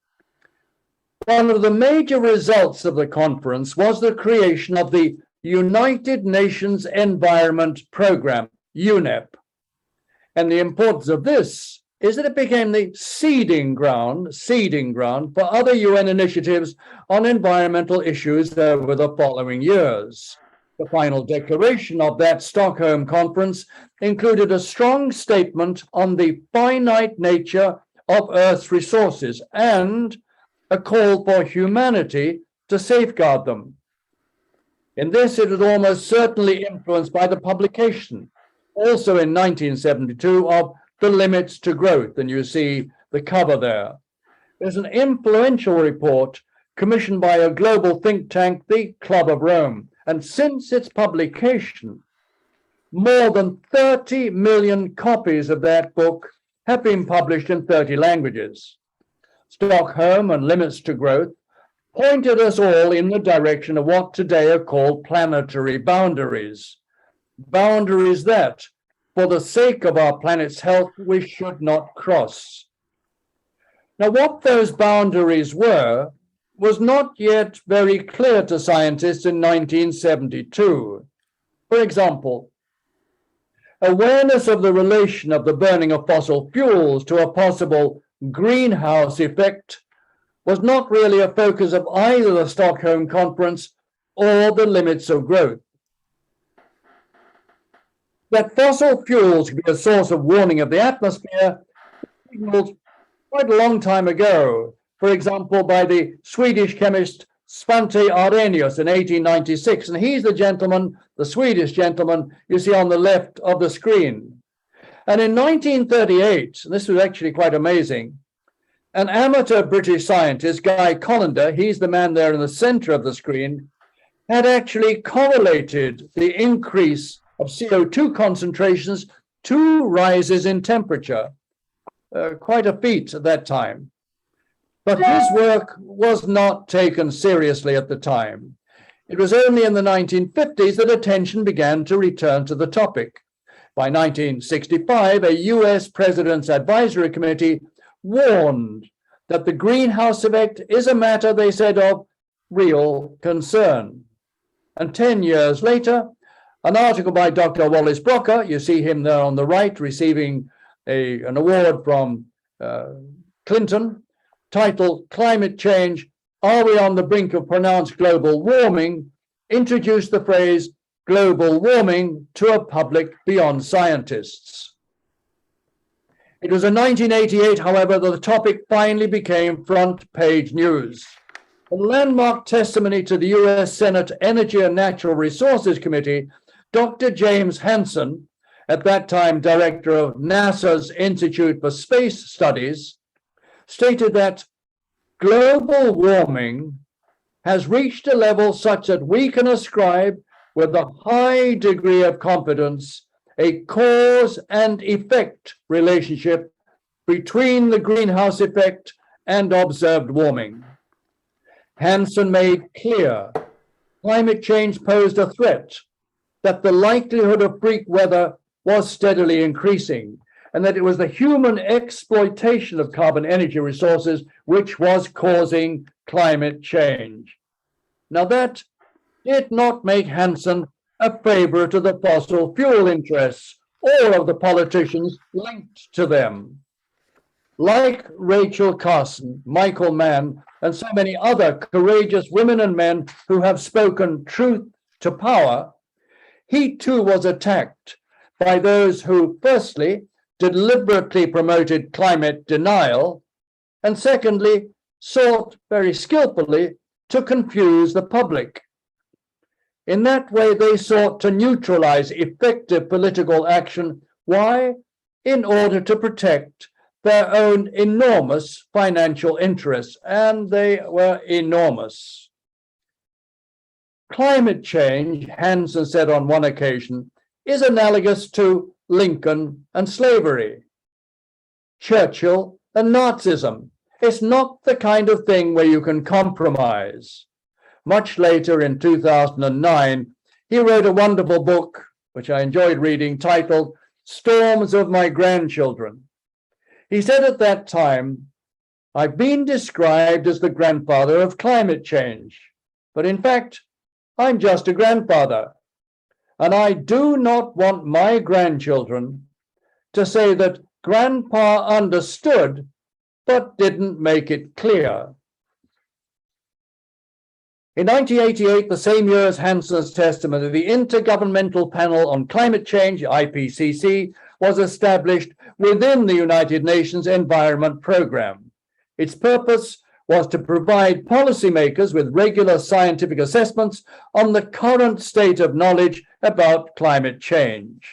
One of the major results of the conference was the creation of the United Nations Environment Programme, UNEP. And the importance of this is that it became the seeding ground for other UN initiatives on environmental issues over the following years. The final declaration of that Stockholm conference included a strong statement on the finite nature of Earth's resources and a call for humanity to safeguard them. In this, it was almost certainly influenced by the publication, also in 1972, of The Limits to Growth, and you see the cover there. There's an influential report commissioned by a global think tank, the Club of Rome, and since its publication, more than 30 million copies of that book have been published in 30 languages. Stockholm and Limits to Growth pointed us all in the direction of what today are called planetary boundaries. Boundaries that, for the sake of our planet's health, we should not cross. Now, what those boundaries were was not yet very clear to scientists in 1972. For example, awareness of the relation of the burning of fossil fuels to a possible greenhouse effect was not really a focus of either the Stockholm Conference or the Limits of Growth. That fossil fuels could be a source of warming of the atmosphere signaled quite a long time ago, for example, by the Swedish chemist Svante Arrhenius in 1896. And he's the gentleman, the Swedish gentleman, you see on the left of the screen. And in 1938, and this was actually quite amazing, an amateur British scientist, Guy Colander, he's the man there in the center of the screen, had actually correlated the increase of CO2 concentrations to rises in temperature. Quite a feat at that time. But his work was not taken seriously at the time. It was only in the 1950s that attention began to return to the topic. By 1965, a US President's Advisory Committee warned that the greenhouse effect is a matter, they said, of real concern. And 10 years later, an article by Dr. Wallace Brocker, you see him there on the right, receiving an award from Clinton, titled Climate Change, Are We on the Brink of Pronounced Global Warming?, introduced the phrase global warming to a public beyond scientists. It was in 1988, however, that the topic finally became front page news. A landmark testimony to the US Senate Energy and Natural Resources Committee, Dr. James Hansen, at that time director of NASA's Institute for Space Studies, stated that global warming has reached a level such that we can ascribe with a high degree of confidence a cause and effect relationship between the greenhouse effect and observed warming. Hansen made clear climate change posed a threat, that the likelihood of freak weather was steadily increasing, and that it was the human exploitation of carbon energy resources which was causing climate change. Now, that did not make Hansen a favorite of the fossil fuel interests or of the politicians linked to them. Like Rachel Carson, Michael Mann, and so many other courageous women and men who have spoken truth to power, he too was attacked by those who, firstly, deliberately promoted climate denial, and secondly, sought very skillfully to confuse the public. In that way, they sought to neutralize effective political action. Why? In order to protect their own enormous financial interests, and they were enormous. Climate change, Hansen said on one occasion, is analogous to Lincoln and slavery, Churchill and Nazism. It's not the kind of thing where you can compromise. Much later in 2009, he wrote a wonderful book, which I enjoyed reading, titled Storms of My Grandchildren. He said at that time, I've been described as the grandfather of climate change, but in fact, I'm just a grandfather. And I do not want my grandchildren to say that Grandpa understood, but didn't make it clear. In 1988, the same year as Hansen's testimony, the Intergovernmental Panel on Climate Change, IPCC, was established within the United Nations Environment Programme. Its purpose was to provide policymakers with regular scientific assessments on the current state of knowledge about climate change.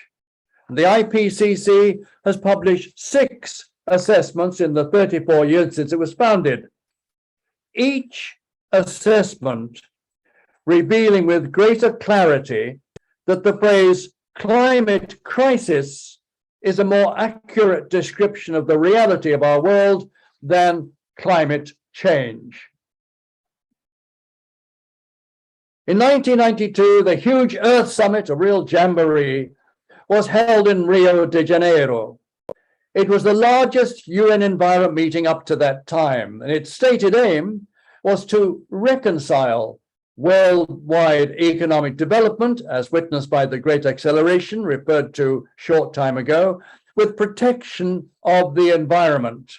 The IPCC has published 6 assessments in the 34 years since it was founded. Each assessment revealing with greater clarity that the phrase climate crisis is a more accurate description of the reality of our world than climate change. In 1992, the huge Earth Summit, a real jamboree, was held in Rio de Janeiro. It was the largest UN environment meeting up to that time, and its stated aim was to reconcile worldwide economic development, as witnessed by the Great Acceleration referred to a short time ago, with protection of the environment.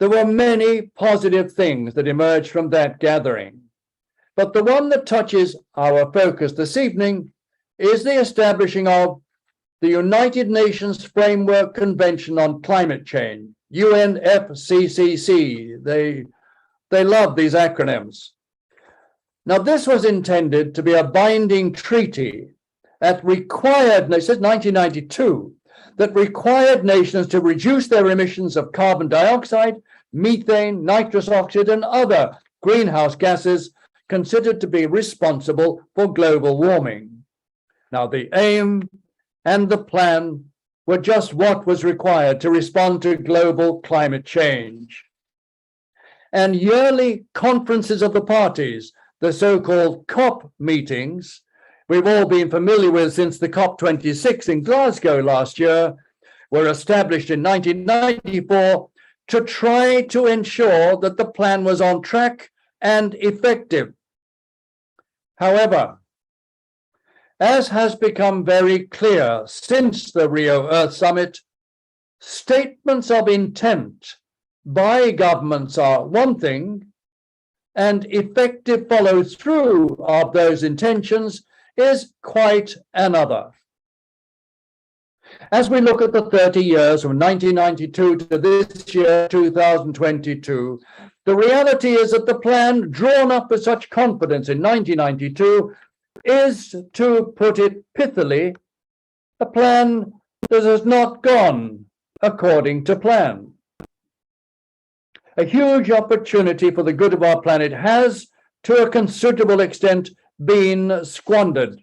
There were many positive things that emerged from that gathering, but the one that touches our focus this evening is the establishing of the United Nations Framework Convention on Climate Change, UNFCCC. They love these acronyms. Now, this was intended to be a binding treaty that required, it says 1992, that required nations to reduce their emissions of carbon dioxide, methane, nitrous oxide, and other greenhouse gases considered to be responsible for global warming. Now, the aim and the plan were just what was required to respond to global climate change. And yearly conferences of the parties, the so-called COP meetings, we've all been familiar with since the COP26 in Glasgow last year, were established in 1994 to try to ensure that the plan was on track and effective. However, as has become very clear since the Rio Earth Summit, statements of intent by governments are one thing, and effective follow-through of those intentions is quite another. As we look at the 30 years from 1992 to this year, 2022, the reality is that the plan drawn up with such confidence in 1992 is, to put it pithily, a plan that has not gone according to plan. A huge opportunity for the good of our planet has, to a considerable extent, been squandered.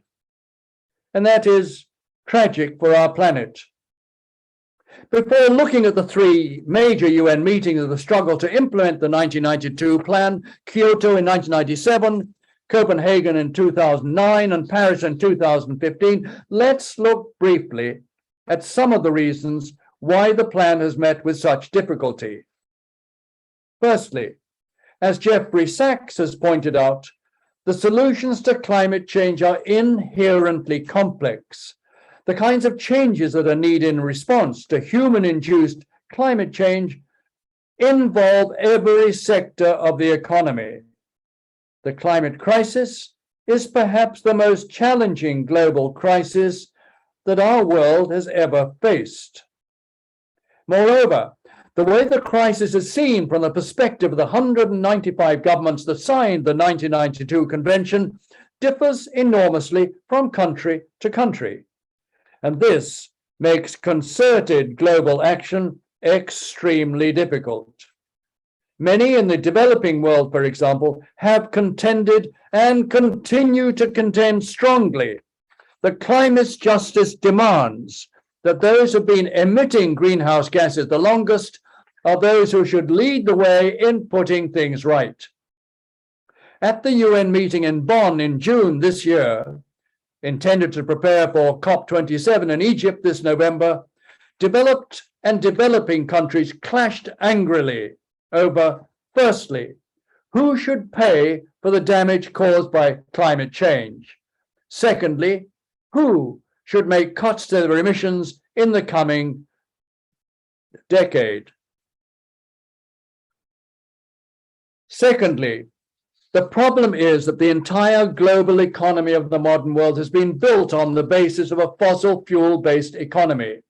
And that is tragic for our planet. Before looking at the 3 major UN meetings of the struggle to implement the 1992 plan, Kyoto in 1997, Copenhagen in 2009, and Paris in 2015, let's look briefly at some of the reasons why the plan has met with such difficulty. Firstly, as Jeffrey Sachs has pointed out, the solutions to climate change are inherently complex. The kinds of changes that are needed in response to human-induced climate change involve every sector of the economy. The climate crisis is perhaps the most challenging global crisis that our world has ever faced. Moreover, the way the crisis is seen from the perspective of the 195 governments that signed the 1992 convention differs enormously from country to country. And this makes concerted global action extremely difficult. Many in the developing world, for example, have contended and continue to contend strongly that climate justice demands that those who have been emitting greenhouse gases the longest are those who should lead the way in putting things right. at the UN meeting in Bonn in June this year, intended to prepare for COP27 in Egypt this November, developed and developing countries clashed angrily over, firstly, who should pay for the damage caused by climate change? Secondly, who should make cuts to their emissions in the coming decade? Secondly, the problem is that the entire global economy of the modern world has been built on the basis of a fossil fuel-based economy.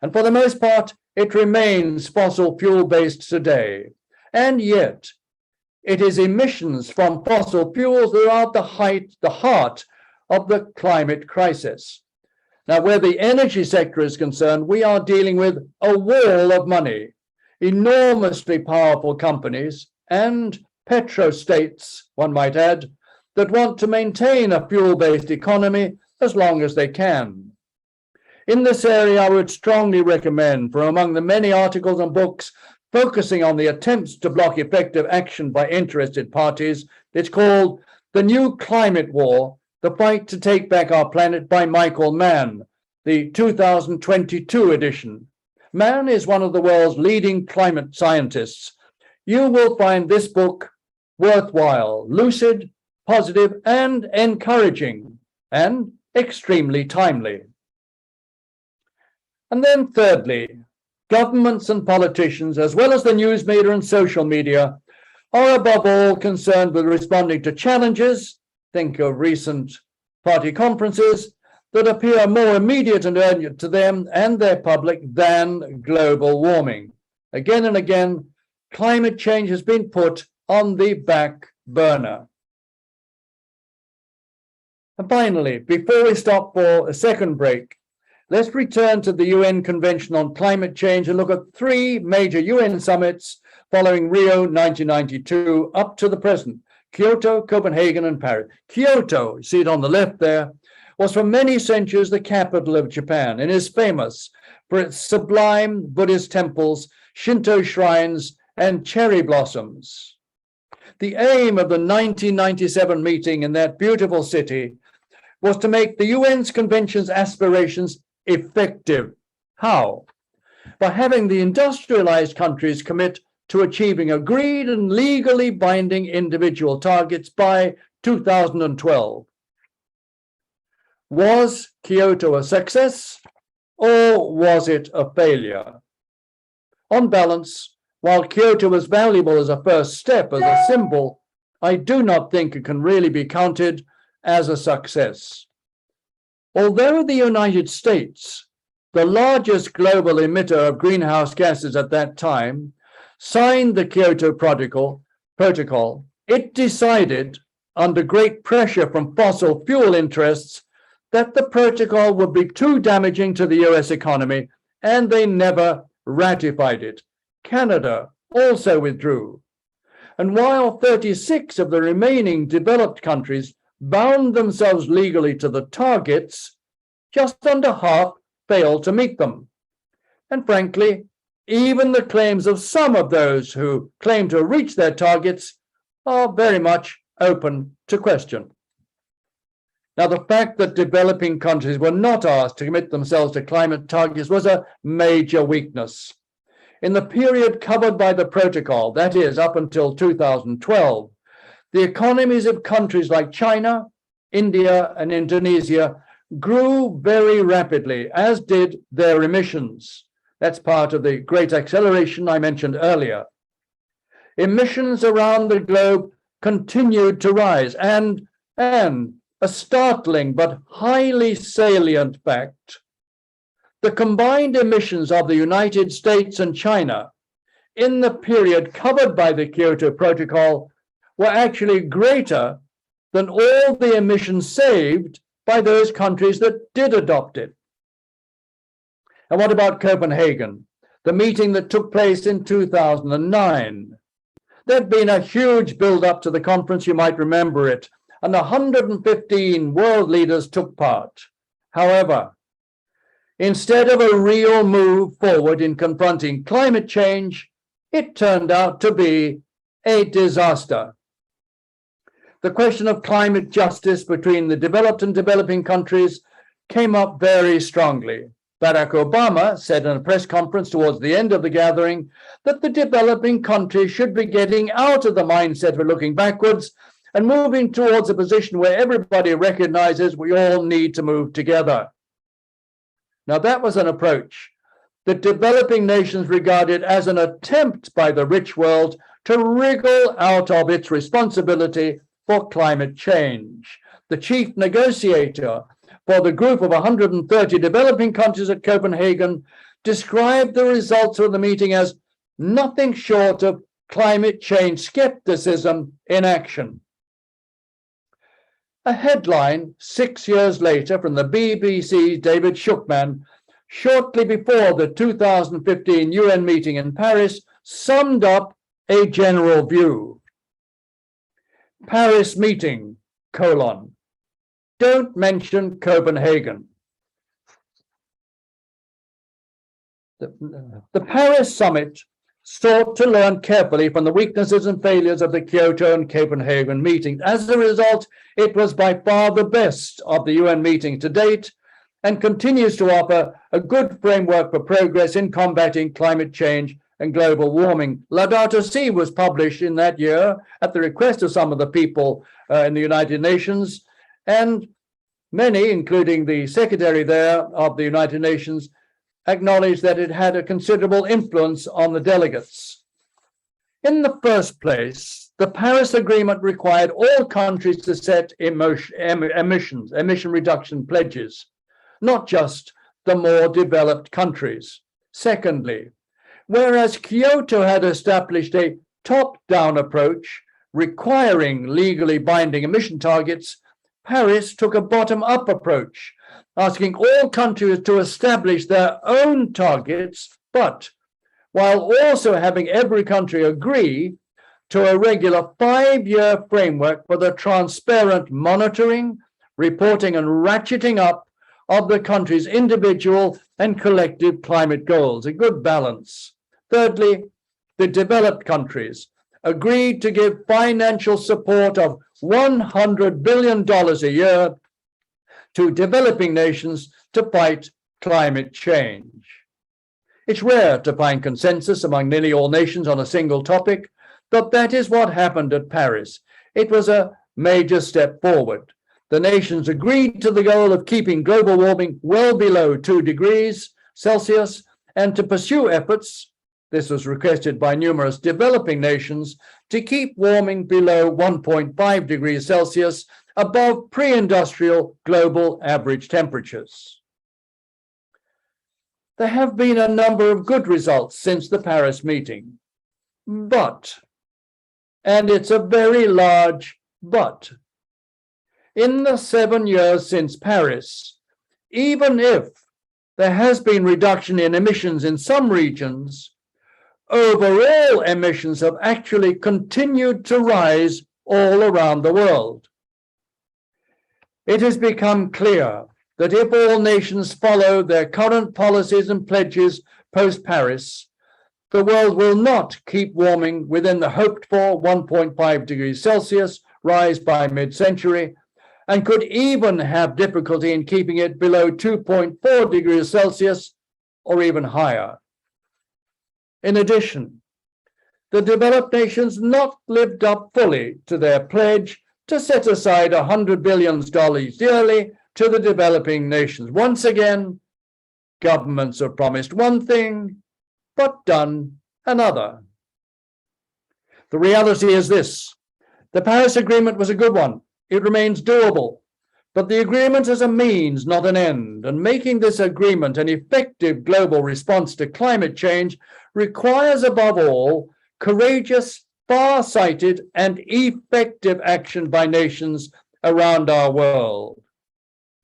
And for the most part, it remains fossil fuel-based today. And yet, it is emissions from fossil fuels that are at the heart of the climate crisis. Now, where the energy sector is concerned, we are dealing with a wall of money, enormously powerful companies and petrostates, one might add, that want to maintain a fuel-based economy as long as they can. In this area, I would strongly recommend, from among the many articles and books focusing on the attempts to block effective action by interested parties, it's called The New Climate War, The Fight to Take Back Our Planet by Michael Mann, the 2022 edition. Mann is one of the world's leading climate scientists. You will find this book worthwhile, lucid, positive, and encouraging, and extremely timely. And then thirdly, governments and politicians, as well as the news media and social media, are above all concerned with responding to challenges, think of recent party conferences, that appear more immediate and urgent to them and their public than global warming. Again and again, climate change has been put on the back burner. And finally, before we stop for a second break, let's return to the UN Convention on Climate Change and look at three major UN summits following Rio 1992 up to the present: Kyoto, Copenhagen, and Paris. Kyoto, you see it on the left there, was for many centuries the capital of Japan and is famous for its sublime Buddhist temples, Shinto shrines, and cherry blossoms. The aim of the 1997 meeting in that beautiful city was to make the UN's convention's aspirations effective. How? By having the industrialized countries commit to achieving agreed and legally binding individual targets by 2012. Was Kyoto a success, or was it a failure? On balance, while Kyoto was valuable as a first step, as a symbol, I do not think it can really be counted as a success. Although the United States, the largest global emitter of greenhouse gases at that time, signed the Kyoto Protocol, it decided, under great pressure from fossil fuel interests, that the protocol would be too damaging to the US economy, and they never ratified it. Canada also withdrew. And while 36 of the remaining developed countries bound themselves legally to the targets, just under half failed to meet them. And frankly, even the claims of some of those who claim to have reached their targets are very much open to question. Now, the fact that developing countries were not asked to commit themselves to climate targets was a major weakness. In the period covered by the protocol, that is, up until 2012, the economies of countries like China, India, and Indonesia grew very rapidly, as did their emissions. That's part of the great acceleration I mentioned earlier. Emissions around the globe continued to rise, and a startling but highly salient fact: the combined emissions of the United States and China in the period covered by the Kyoto Protocol were actually greater than all the emissions saved by those countries that did adopt it. And what about Copenhagen, the meeting that took place in 2009? There'd been a huge build-up to the conference, you might remember it, and 115 world leaders took part. However, instead of a real move forward in confronting climate change, it turned out to be a disaster. the question of climate justice between the developed and developing countries came up very strongly. Barack Obama said in a press conference towards the end of the gathering that the developing countries should be getting out of the mindset of looking backwards and moving towards a position where everybody recognizes we all need to move together. Now, that was an approach that developing nations regarded as an attempt by the rich world to wriggle out of its responsibility for climate change. The chief negotiator for the group of 130 developing countries at Copenhagen described the results of the meeting as nothing short of climate change skepticism in action. A headline 6 years later from the BBC's David Schuckman, shortly before the 2015 UN meeting in Paris, summed up a general view. Paris meeting, : don't mention Copenhagen. The Paris summit sought to learn carefully from the weaknesses and failures of the Kyoto and Copenhagen meetings. As a result, it was by far the best of the UN meetings to date and continues to offer a good framework for progress in combating climate change and global warming. Laudato Si was published in that year at the request of some of the people in the United Nations, and many, including the secretary there of the United Nations, acknowledged that it had a considerable influence on the delegates. In the first place, the Paris Agreement required all countries to set emission reduction pledges, not just the more developed countries. Secondly, whereas Kyoto had established a top-down approach requiring legally binding emission targets, Paris took a bottom-up approach, asking all countries to establish their own targets, but while also having every country agree to a regular 5-year framework for the transparent monitoring, reporting, and ratcheting up of the country's individual and collective climate goals, a good balance. Thirdly, the developed countries agreed to give financial support of $100 billion a year to developing nations to fight climate change. It's rare to find consensus among nearly all nations on a single topic, but that is what happened at Paris. It was a major step forward. The nations agreed to the goal of keeping global warming well below 2 degrees Celsius and to pursue efforts, this was requested by numerous developing nations, to keep warming below 1.5 degrees Celsius above pre-industrial global average temperatures. There have been a number of good results since the Paris meeting, but, and it's a very large but, in the 7 years since Paris, even if there has been reduction in emissions in some regions, overall emissions have actually continued to rise all around the world. It has become clear that if all nations follow their current policies and pledges post-Paris, the world will not keep warming within the hoped-for 1.5 degrees Celsius rise by mid-century, and could even have difficulty in keeping it below 2.4 degrees Celsius or even higher. In addition, the developed nations not lived up fully to their pledge to set aside $100 billion yearly to the developing nations. Once again, governments have promised one thing, but done another. The reality is this: the Paris Agreement was a good one. It remains doable, but the agreement is a means, not an end, and making this agreement an effective global response to climate change requires, above all, courageous, far-sighted, and effective action by nations around our world.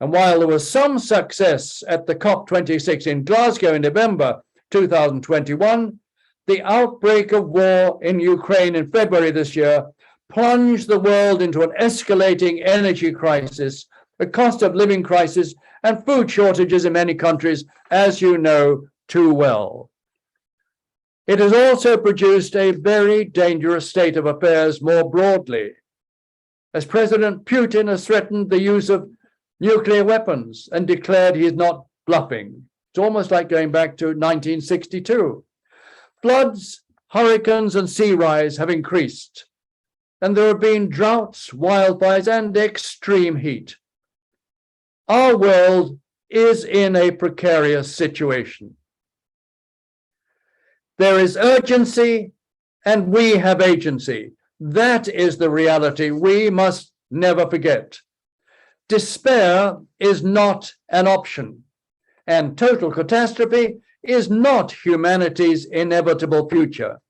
And while there was some success at the COP26 in Glasgow in November 2021, the outbreak of war in Ukraine in February this year plunged the world into an escalating energy crisis, a cost of living crisis, and food shortages in many countries, as you know too well. It has also produced a very dangerous state of affairs more broadly. as President Putin has threatened the use of nuclear weapons and declared he is not bluffing. It's almost like going back to 1962. Floods, hurricanes, and sea rise have increased, and there have been droughts, wildfires, and extreme heat. Our world is in a precarious situation. There is urgency, and we have agency. That is the reality we must never forget. Despair is not an option, and total catastrophe is not humanity's inevitable future.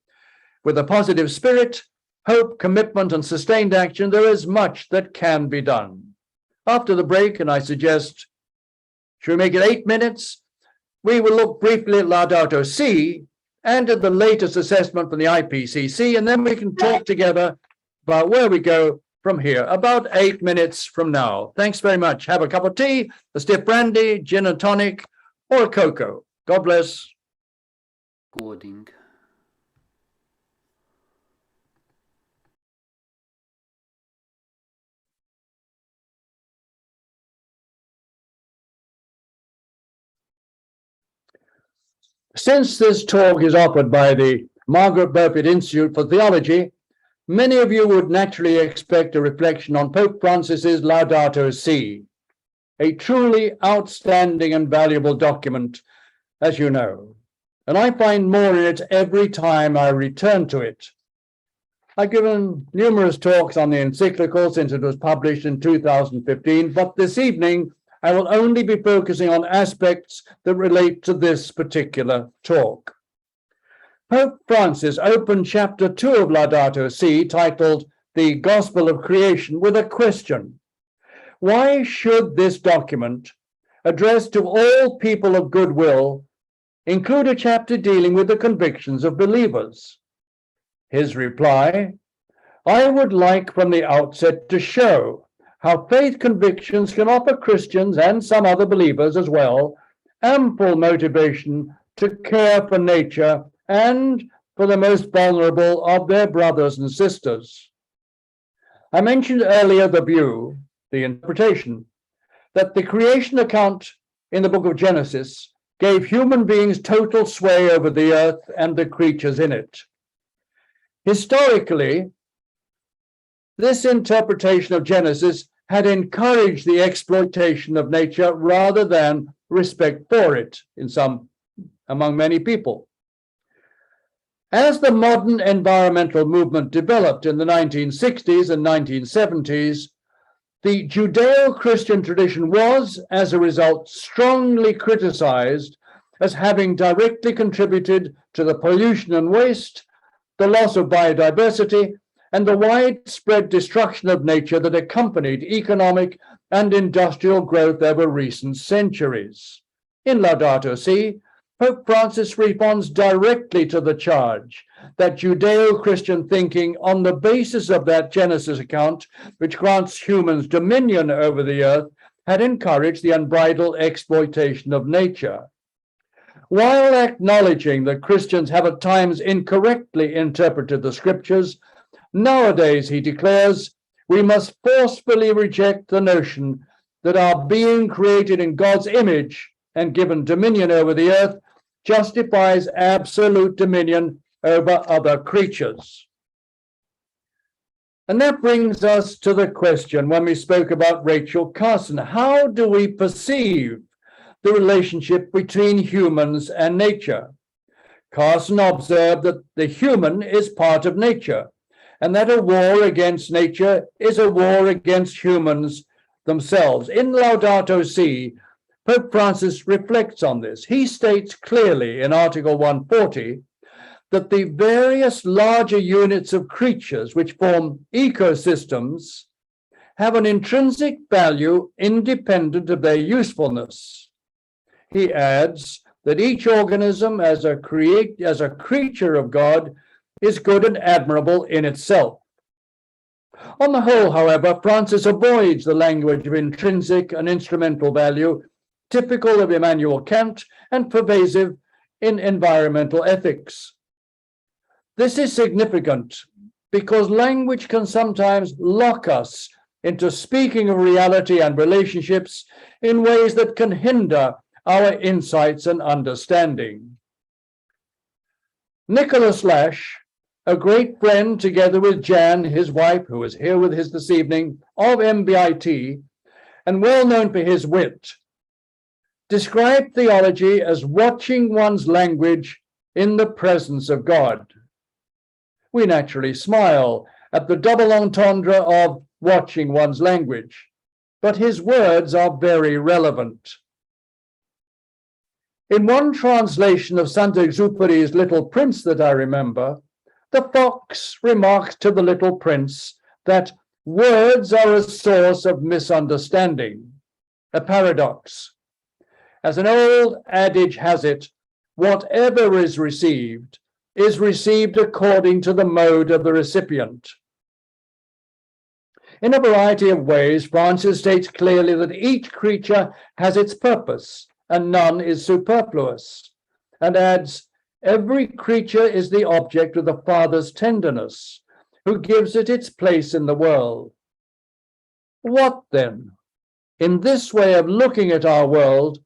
With a positive spirit, hope, commitment, and sustained action, there is much that can be done. After the break, and I suggest, should we make it 8 minutes? We will look briefly at Laudato Si and at the latest assessment from the IPCC, and then we can talk together about where we go from here, about 8 minutes from now. Thanks very much. Have a cup of tea, a stiff brandy, gin and tonic, or a cocoa. God bless. Recording. Since this talk is offered by the Margaret Beaufort Institute for Theology, many of you would naturally expect a reflection on Pope Francis's Laudato Si, a truly outstanding and valuable document, as you know, and I find more in it every time I return to it. I've given numerous talks on the encyclical since it was published in 2015, but this evening I will only be focusing on aspects that relate to this particular talk. Pope Francis opened chapter 2 of Laudato Si, titled The Gospel of Creation, with a question. Why should this document, addressed to all people of goodwill, include a chapter dealing with the convictions of believers? His reply, I would like from the outset to show how faith convictions can offer Christians and some other believers as well ample motivation to care for nature and for the most vulnerable of their brothers and sisters. I mentioned earlier the view, the interpretation, that the creation account in the book of Genesis gave human beings total sway over the earth and the creatures in it. Historically, this interpretation of Genesis had encouraged the exploitation of nature rather than respect for it among many people. As the modern environmental movement developed in the 1960s and 1970s, the Judeo-Christian tradition was, as a result, strongly criticized as having directly contributed to the pollution and waste, the loss of biodiversity, and the widespread destruction of nature that accompanied economic and industrial growth over recent centuries. In Laudato Si, Pope Francis responds directly to the charge that Judeo-Christian thinking on the basis of that Genesis account, which grants humans dominion over the earth, had encouraged the unbridled exploitation of nature. While acknowledging that Christians have at times incorrectly interpreted the scriptures, nowadays, he declares, we must forcefully reject the notion that our being created in God's image and given dominion over the earth justifies absolute dominion over other creatures. And that brings us to the question when we spoke about Rachel Carson. How do we perceive the relationship between humans and nature? Carson observed that the human is part of nature, and that a war against nature is a war against humans themselves. In Laudato Si, Pope Francis reflects on this. He states clearly in Article 140 that the various larger units of creatures which form ecosystems have an intrinsic value independent of their usefulness. He adds that each organism as a creature of God is good and admirable in itself. On the whole, however, Francis avoids the language of intrinsic and instrumental value, typical of Immanuel Kant and pervasive in environmental ethics. This is significant because language can sometimes lock us into speaking of reality and relationships in ways that can hinder our insights and understanding. Nicholas Lash, a great friend together with Jan, his wife, who is here with us this evening, of MBIT, and well known for his wit, described theology as watching one's language in the presence of God. We naturally smile at the double entendre of watching one's language, but his words are very relevant. In one translation of Saint-Exupéry's Little Prince that I remember, the fox remarks to the little prince that words are a source of misunderstanding, a paradox. As an old adage has it, whatever is received according to the mode of the recipient. In a variety of ways, Francis states clearly that each creature has its purpose and none is superfluous, and adds, every creature is the object of the Father's tenderness, who gives it its place in the world. What then, in this way of looking at our world,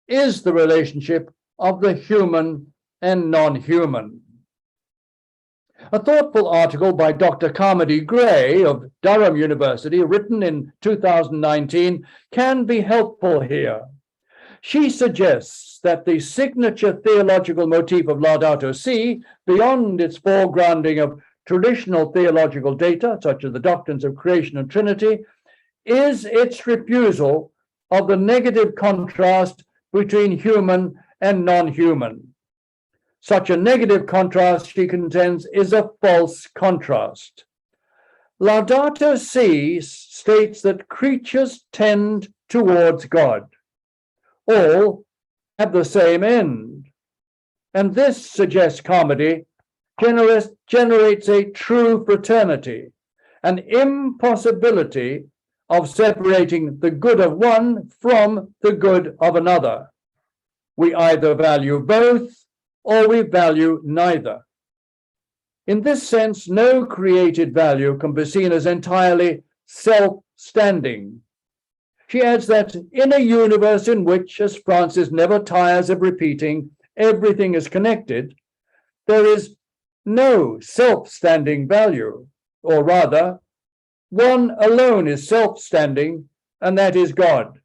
is the relationship of the human and non-human? A thoughtful article by Dr. Carmody Gray of Durham University, written in 2019, can be helpful here. She suggests that the signature theological motif of Laudato Si, beyond its foregrounding of traditional theological data, such as the doctrines of creation and Trinity, is its refusal of the negative contrast between human and non-human. Such a negative contrast, she contends, is a false contrast. Laudato Si states that creatures tend towards God. All have the same end. And this, suggests Carmody, generates a true fraternity, an impossibility of separating the good of one from the good of another. We either value both or we value neither. In this sense, no created value can be seen as entirely self-standing. She adds that in a universe in which, as Francis never tires of repeating, everything is connected, there is no self-standing value, or rather, one alone is self-standing, and that is God.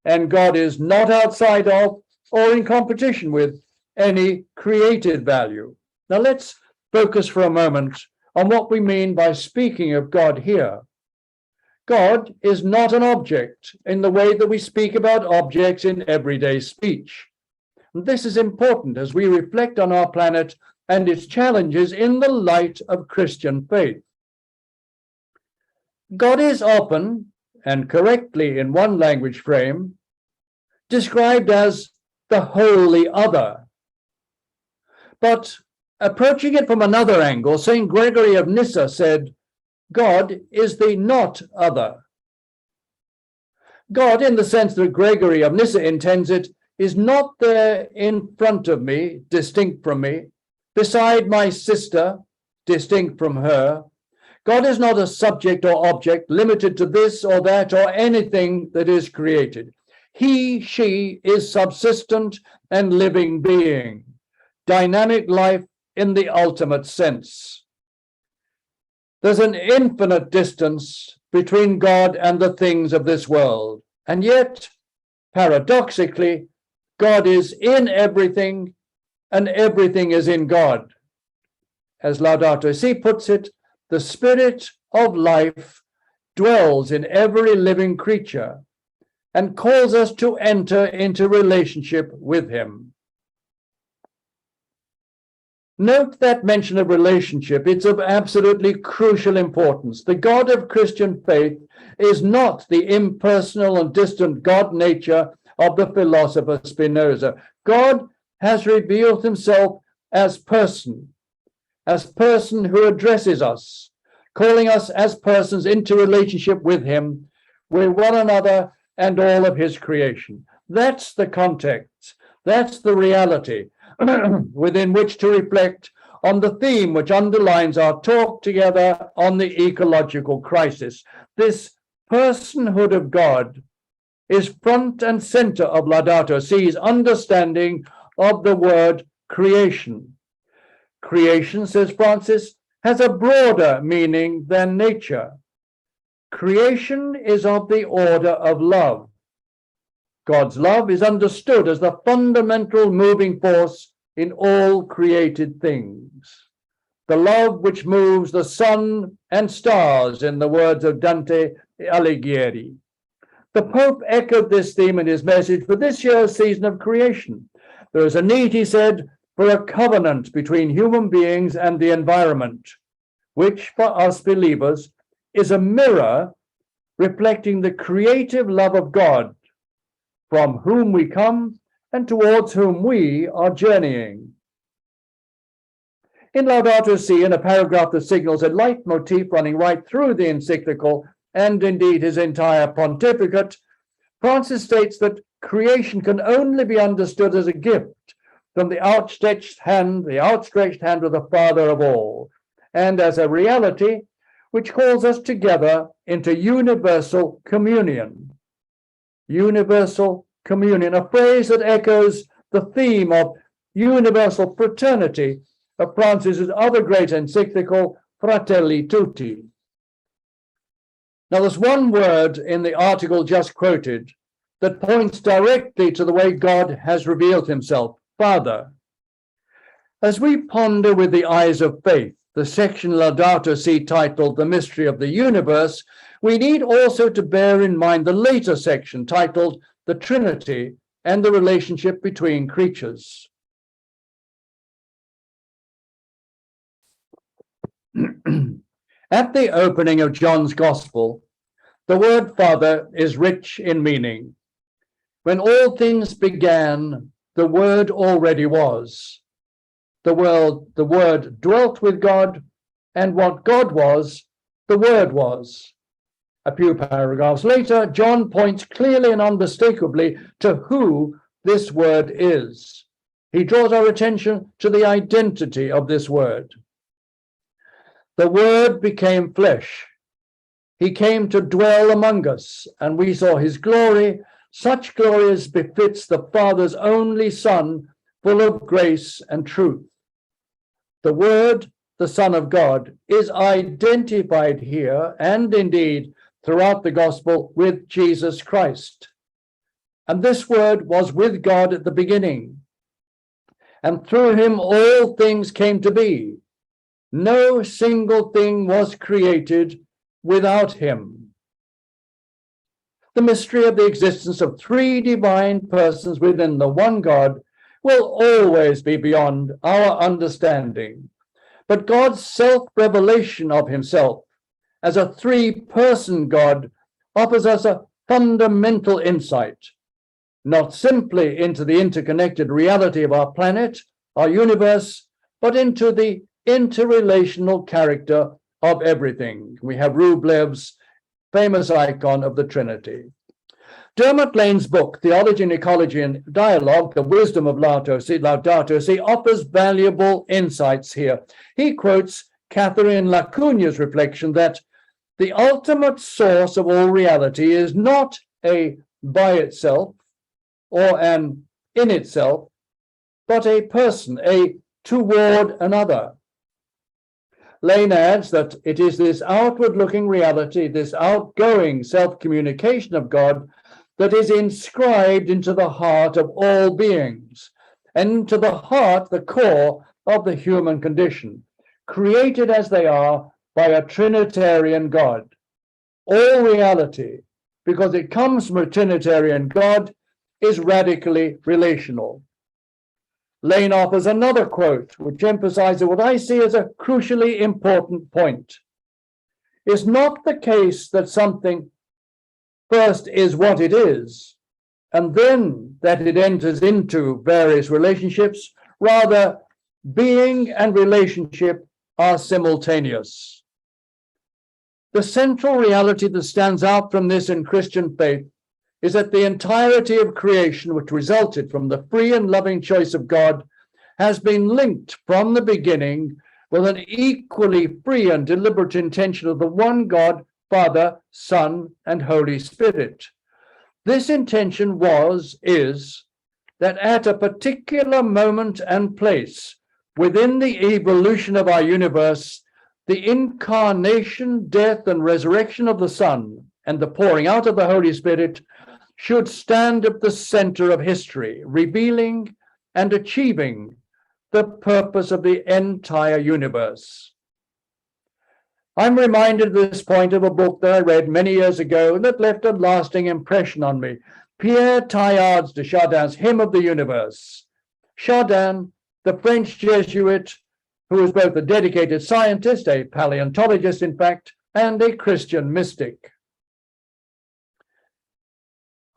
And God is not outside of or in competition with any created value. Now let's focus for a moment on what we mean by speaking of God here. God is not an object in the way that we speak about objects in everyday speech. And this is important as we reflect on our planet and its challenges in the light of Christian faith. God is often, and correctly in one language frame, described as the wholly other. But approaching it from another angle, St. Gregory of Nyssa said, God is the not other. God, in the sense that Gregory of Nyssa intends it, is not there in front of me, distinct from me, beside my sister, distinct from her. God is not a subject or object limited to this or that or anything that is created. He, she is subsistent and living being, dynamic life in the ultimate sense. There's an infinite distance between God and the things of this world, and yet, paradoxically, God is in everything and everything is in God. As Laudato Si puts it, the spirit of life dwells in every living creature and calls us to enter into relationship with him. Note that mention of relationship. It's of absolutely crucial importance. The God of Christian faith is not the impersonal and distant God nature of the philosopher Spinoza. God has revealed himself as person who addresses us, calling us as persons into relationship with him, with one another, and all of his creation. That's the context. That's the reality within which to reflect on the theme which underlines our talk together on the ecological crisis. This personhood of God is front and center of Laudato Si's understanding of the word creation. Creation, says Francis, has a broader meaning than nature. Creation is of the order of love. God's love is understood as the fundamental moving force in all created things. The love which moves the sun and stars, in the words of Dante Alighieri. The Pope echoed this theme in his message for this year's season of creation. There is a need, he said, for a covenant between human beings and the environment, which for us believers is a mirror reflecting the creative love of God, from whom we come and towards whom we are journeying. In Laudato Si, in a paragraph that signals a leitmotif running right through the encyclical and indeed his entire pontificate, Francis states that creation can only be understood as a gift from the outstretched hand of the Father of all, and as a reality which calls us together into universal communion. Universal communion, a phrase that echoes the theme of universal fraternity of Francis's other great encyclical, Fratelli Tutti. Now, there's one word in the article just quoted that points directly to the way God has revealed himself, Father. As we ponder with the eyes of faith the section Laudato Si titled The Mystery of the Universe, we need also to bear in mind the later section titled The Trinity and the Relationship Between Creatures. At the opening of John's Gospel, the word Father is rich in meaning. When all things began, the Word already was. The Word dwelt with God, and what God was, the Word was. A few paragraphs later, John points clearly and unmistakably to who this Word is. He draws our attention to the identity of this Word. The Word became flesh. He came to dwell among us, and we saw his glory, such glory as befits the Father's only Son, full of grace and truth. The Word, the Son of God, is identified here and indeed throughout the Gospel with Jesus Christ. And this Word was with God at the beginning, and through him all things came to be. No single thing was created without him. The mystery of the existence of three divine persons within the one God will always be beyond our understanding. But God's self-revelation of himself as a three-person God offers us a fundamental insight, not simply into the interconnected reality of our planet, our universe, but into the interrelational character of everything. We have Rublev's famous icon of the Trinity. Dermot Lane's book, Theology and Ecology and Dialogue, The Wisdom of Laudato Si, offers valuable insights here. He quotes Catherine Lacunia's reflection that the ultimate source of all reality is not a by itself or an in itself, but a person, a toward another. Lane adds that it is this outward-looking reality, this outgoing self-communication of God, that is inscribed into the heart of all beings, and into the heart, the core of the human condition, created as they are by a Trinitarian God. All reality, because it comes from a Trinitarian God, is radically relational. Lane offers another quote, which emphasizes what I see as a crucially important point. It's not the case that something first is what it is, and then that it enters into various relationships. Rather, being and relationship are simultaneous. The central reality that stands out from this in Christian faith is that the entirety of creation, which resulted from the free and loving choice of God, has been linked from the beginning with an equally free and deliberate intention of the one God, Father, Son, and Holy Spirit. This intention is, that at a particular moment and place within the evolution of our universe, the incarnation, death, and resurrection of the Son and the pouring out of the Holy Spirit should stand at the center of history, revealing and achieving the purpose of the entire universe. I'm reminded at this point of a book that I read many years ago that left a lasting impression on me. Pierre Teilhard's de Chardin's Hymn of the Universe. Chardin, the French Jesuit, who was both a dedicated scientist, a paleontologist, in fact, and a Christian mystic.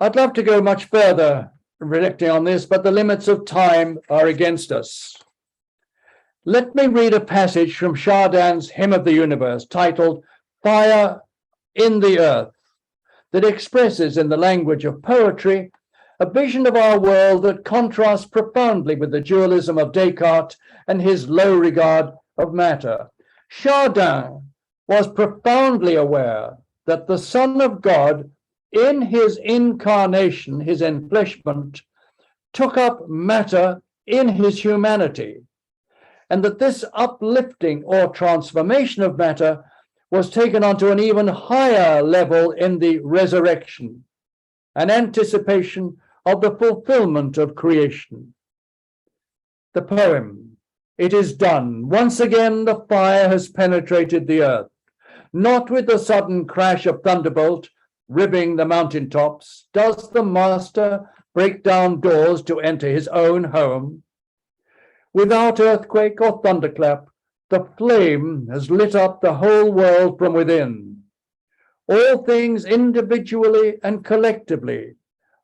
I'd love to go much further reflecting on this, but the limits of time are against us. Let me read a passage from Chardin's Hymn of the Universe, titled Fire in the Earth, that expresses in the language of poetry a vision of our world that contrasts profoundly with the dualism of Descartes and his low regard of matter. Chardin was profoundly aware that the Son of God, in his incarnation, his enfleshment, took up matter in his humanity, and that this uplifting or transformation of matter was taken onto an even higher level in the resurrection, an anticipation of the fulfillment of creation. The poem, it is done. Once again, the fire has penetrated the earth, not with the sudden crash of thunderbolt ribbing the mountaintops does the master break down doors to enter his own home. Without earthquake or thunderclap, the flame has lit up the whole world from within. All things individually and collectively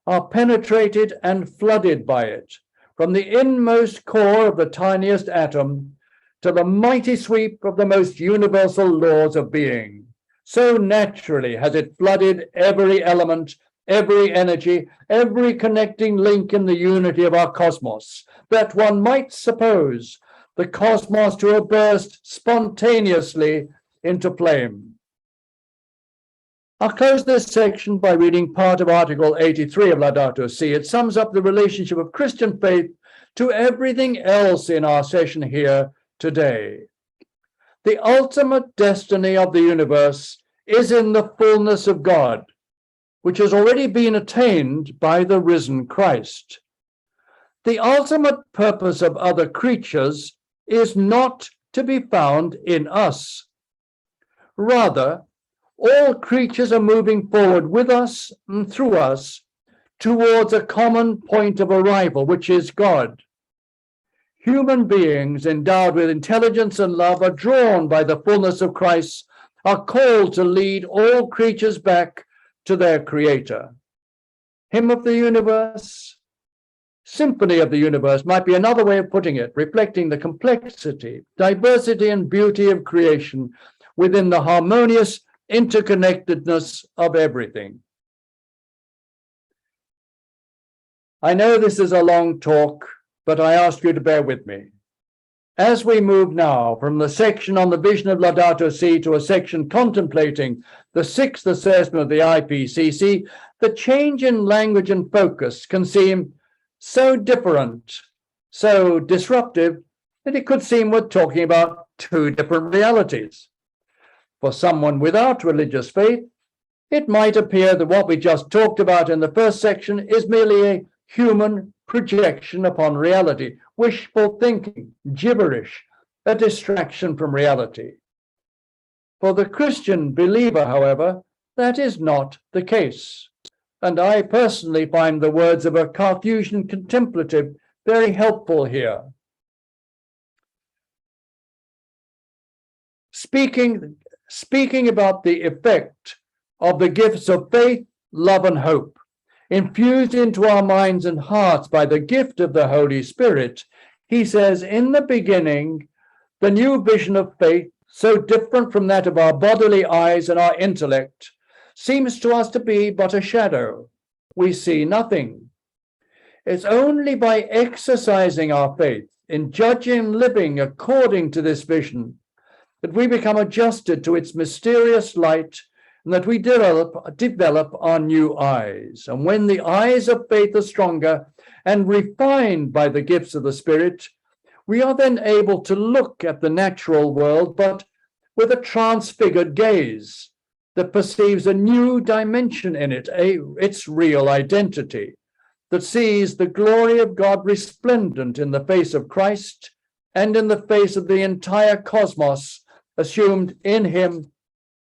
are penetrated and flooded by it, from the inmost core of the tiniest atom to the mighty sweep of the most universal laws of being. So naturally has it flooded every element, every energy, every connecting link in the unity of our cosmos, that one might suppose the cosmos to have burst spontaneously into flame. I'll close this section by reading part of Article 83 of Laudato Si. It sums up the relationship of Christian faith to everything else in our session here today. The ultimate destiny of the universe is in the fullness of God, which has already been attained by the risen Christ. The ultimate purpose of other creatures is not to be found in us. Rather, all creatures are moving forward with us and through us towards a common point of arrival, which is God. Human beings endowed with intelligence and love are drawn by the fullness of Christ, are called to lead all creatures back to their Creator. Hymn of the Universe, Symphony of the Universe might be another way of putting it, reflecting the complexity, diversity, and beauty of creation within the harmonious interconnectedness of everything. I know this is a long talk, but I ask you to bear with me. As we move now from the section on the vision of Laudato Si to a section contemplating the sixth assessment of the IPCC, the change in language and focus can seem so different, so disruptive, that it could seem we're talking about two different realities. For someone without religious faith, it might appear that what we just talked about in the first section is merely a human projection upon reality, wishful thinking, gibberish, a distraction from reality. For the Christian believer, however, that is not the case. And I personally find the words of a Carthusian contemplative very helpful here. Speaking about the effect of the gifts of faith, love, and hope, infused into our minds and hearts by the gift of the Holy Spirit, he says, in the beginning, the new vision of faith, so different from that of our bodily eyes and our intellect, seems to us to be but a shadow. We see nothing. It's only by exercising our faith in judging and living according to this vision, that we become adjusted to its mysterious light, and that we develop our new eyes. And when the eyes of faith are stronger and refined by the gifts of the Spirit, we are then able to look at the natural world, but with a transfigured gaze that perceives a new dimension in it, its real identity, that sees the glory of God resplendent in the face of Christ and in the face of the entire cosmos, assumed in him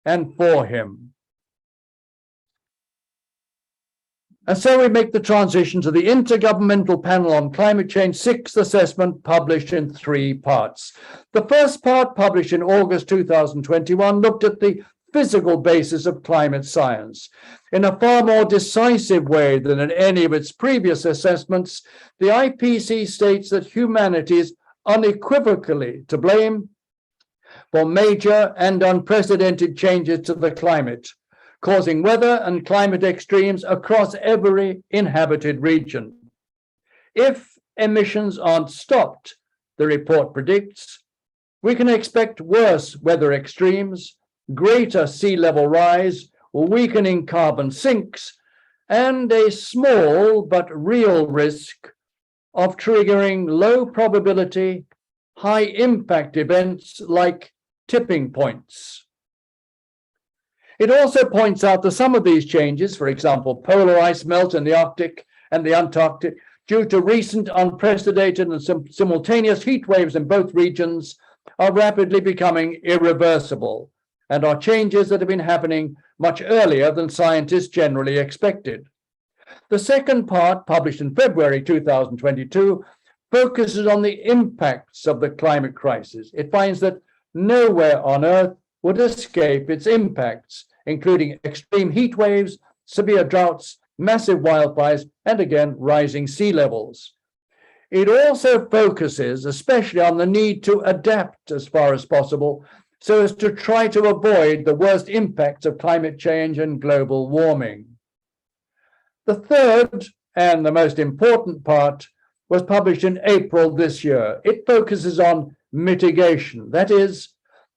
and for him. And so we make the transition to the Intergovernmental Panel on Climate Change 6th assessment, published in 3 parts. The first part, published in August 2021, looked at the physical basis of climate science. In a far more decisive way than in any of its previous assessments, the IPCC states that humanity is unequivocally to blame for major and unprecedented changes to the climate, causing weather and climate extremes across every inhabited region. If emissions aren't stopped, the report predicts, we can expect worse weather extremes, greater sea level rise, weakening carbon sinks, and a small but real risk of triggering low probability, high impact events like tipping points. It also points out that some of these changes, for example, polar ice melt in the Arctic and the Antarctic, due to recent unprecedented and simultaneous heat waves in both regions, are rapidly becoming irreversible and are changes that have been happening much earlier than scientists generally expected. The second part, published in February 2022, focuses on the impacts of the climate crisis. It finds that nowhere on Earth would escape its impacts, including extreme heat waves, severe droughts, massive wildfires, and again, rising sea levels. It also focuses especially on the need to adapt as far as possible so as to try to avoid the worst impacts of climate change and global warming. The third and the most important part was published in April this year. It focuses on mitigation, that is,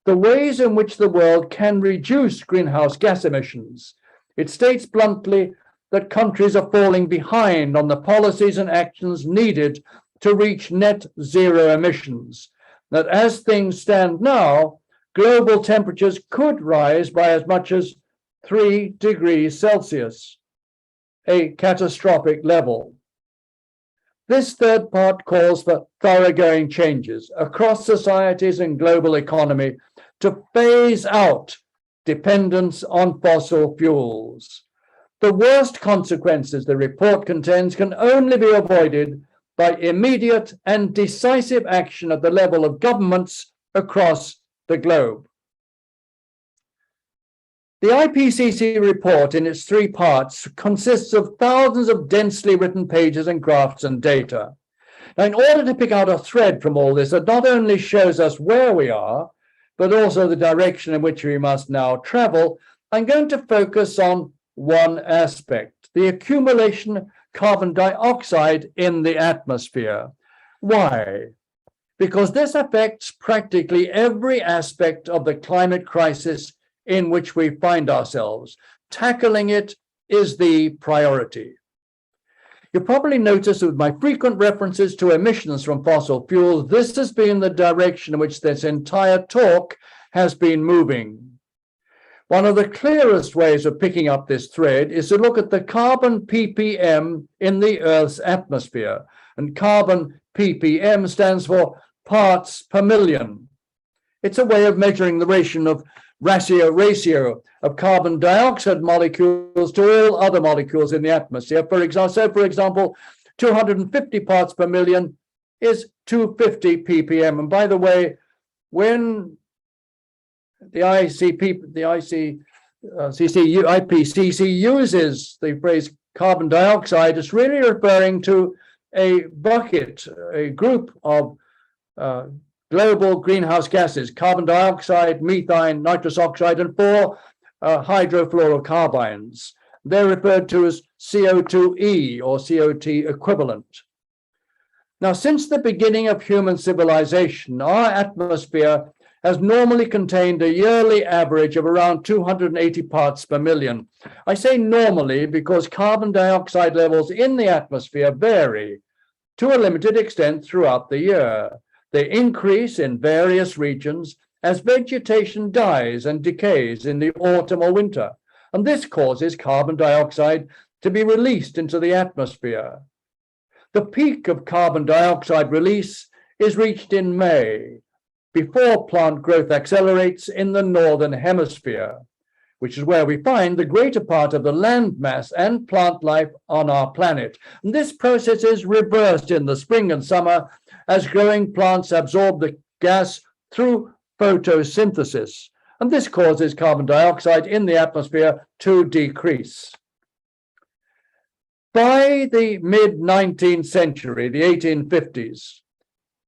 the ways in which the world can reduce greenhouse gas emissions. It states bluntly that countries are falling behind on the policies and actions needed to reach net zero emissions, that as things stand now, global temperatures could rise by as much as 3 degrees Celsius, a catastrophic level. This third part calls for thoroughgoing changes across societies and global economy to phase out dependence on fossil fuels. The worst consequences the report contends can only be avoided by immediate and decisive action at the level of governments across the globe. The IPCC report in its 3 parts consists of thousands of densely written pages and graphs and data. Now, in order to pick out a thread from all this that not only shows us where we are, but also the direction in which we must now travel, I'm going to focus on one aspect, the accumulation of carbon dioxide in the atmosphere. Why? Because this affects practically every aspect of the climate crisis in which we find ourselves. Tackling it is the priority. You probably noticed with my frequent references to emissions from fossil fuels, this has been the direction in which this entire talk has been moving. One of the clearest ways of picking up this thread is to look at the carbon ppm in the Earth's atmosphere. And carbon ppm stands for parts per million. It's a way of measuring the ratio of carbon dioxide molecules to all other molecules in the atmosphere. For example, 250 parts per million is 250 ppm. And by the way, when the IPCC uses the phrase carbon dioxide, it's really referring to a bucket, a group of global greenhouse gases: carbon dioxide, methane, nitrous oxide, and 4 hydrofluorocarbons. They're referred to as CO2e or CO2 equivalent. Now, since the beginning of human civilization, our atmosphere has normally contained a yearly average of around 280 parts per million. I say normally because carbon dioxide levels in the atmosphere vary to a limited extent throughout the year. They increase in various regions as vegetation dies and decays in the autumn or winter, and this causes carbon dioxide to be released into the atmosphere. The peak of carbon dioxide release is reached in May, before plant growth accelerates in the northern hemisphere, which is where we find the greater part of the land mass and plant life on our planet. And this process is reversed in the spring and summer as growing plants absorb the gas through photosynthesis, and this causes carbon dioxide in the atmosphere to decrease. By the mid-19th century, the 1850s,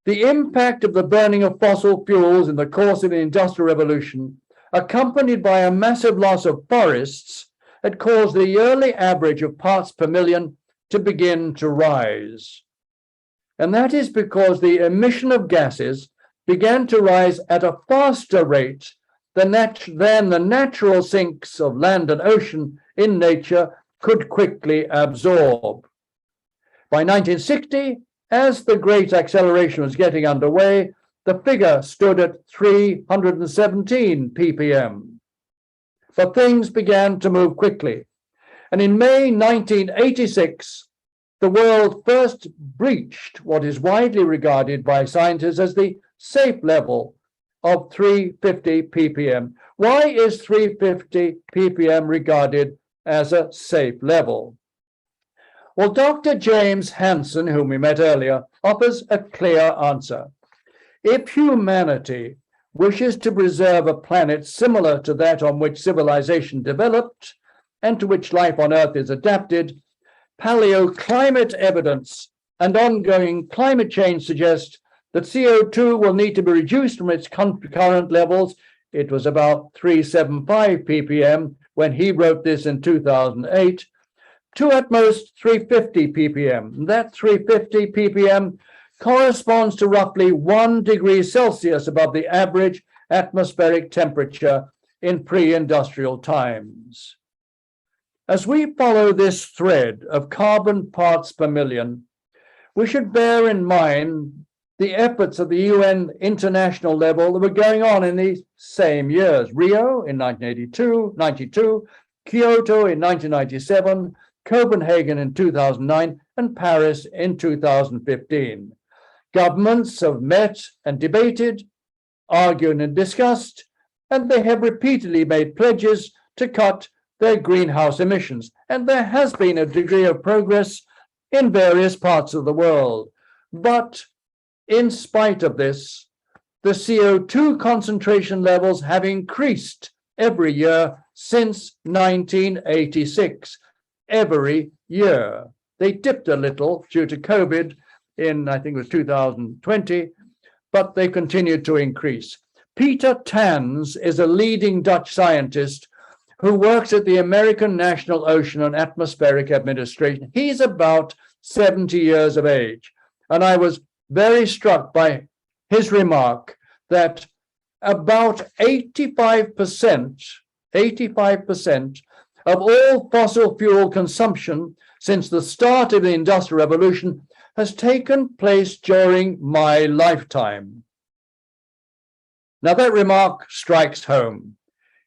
the impact of the burning of fossil fuels in the course of the Industrial Revolution, accompanied by a massive loss of forests, had caused the yearly average of parts per million to begin to rise. And that is because the emission of gases began to rise at a faster rate than the natural sinks of land and ocean in nature could quickly absorb. By 1960, as the Great Acceleration was getting underway, the figure stood at 317 ppm. But things began to move quickly. And in May 1986, the world first breached what is widely regarded by scientists as the safe level of 350 ppm. Why is 350 ppm regarded as a safe level? Well, Dr. James Hansen, whom we met earlier, offers a clear answer. If humanity wishes to preserve a planet similar to that on which civilization developed and to which life on Earth is adapted, paleoclimate evidence and ongoing climate change suggest that CO2 will need to be reduced from its current levels. It was about 375 ppm when he wrote this in 2008, to at most 350 ppm. That 350 ppm corresponds to roughly 1 degree Celsius above the average atmospheric temperature in pre-industrial times. As we follow this thread of carbon parts per million, we should bear in mind the efforts of the UN international level that were going on in these same years. Rio in 1992, Kyoto in 1997, Copenhagen in 2009, and Paris in 2015. Governments have met and debated, argued and discussed, and they have repeatedly made pledges to cut their greenhouse emissions. And there has been a degree of progress in various parts of the world. But in spite of this, the CO2 concentration levels have increased every year since 1986. Every year. They dipped a little due to COVID in, I think it was 2020, but they continued to increase. Peter Tans is a leading Dutch scientist who works at the American National Ocean and Atmospheric Administration. He's about 70 years of age. And I was very struck by his remark that about 85% of all fossil fuel consumption since the start of the Industrial Revolution has taken place during my lifetime. Now that remark strikes home.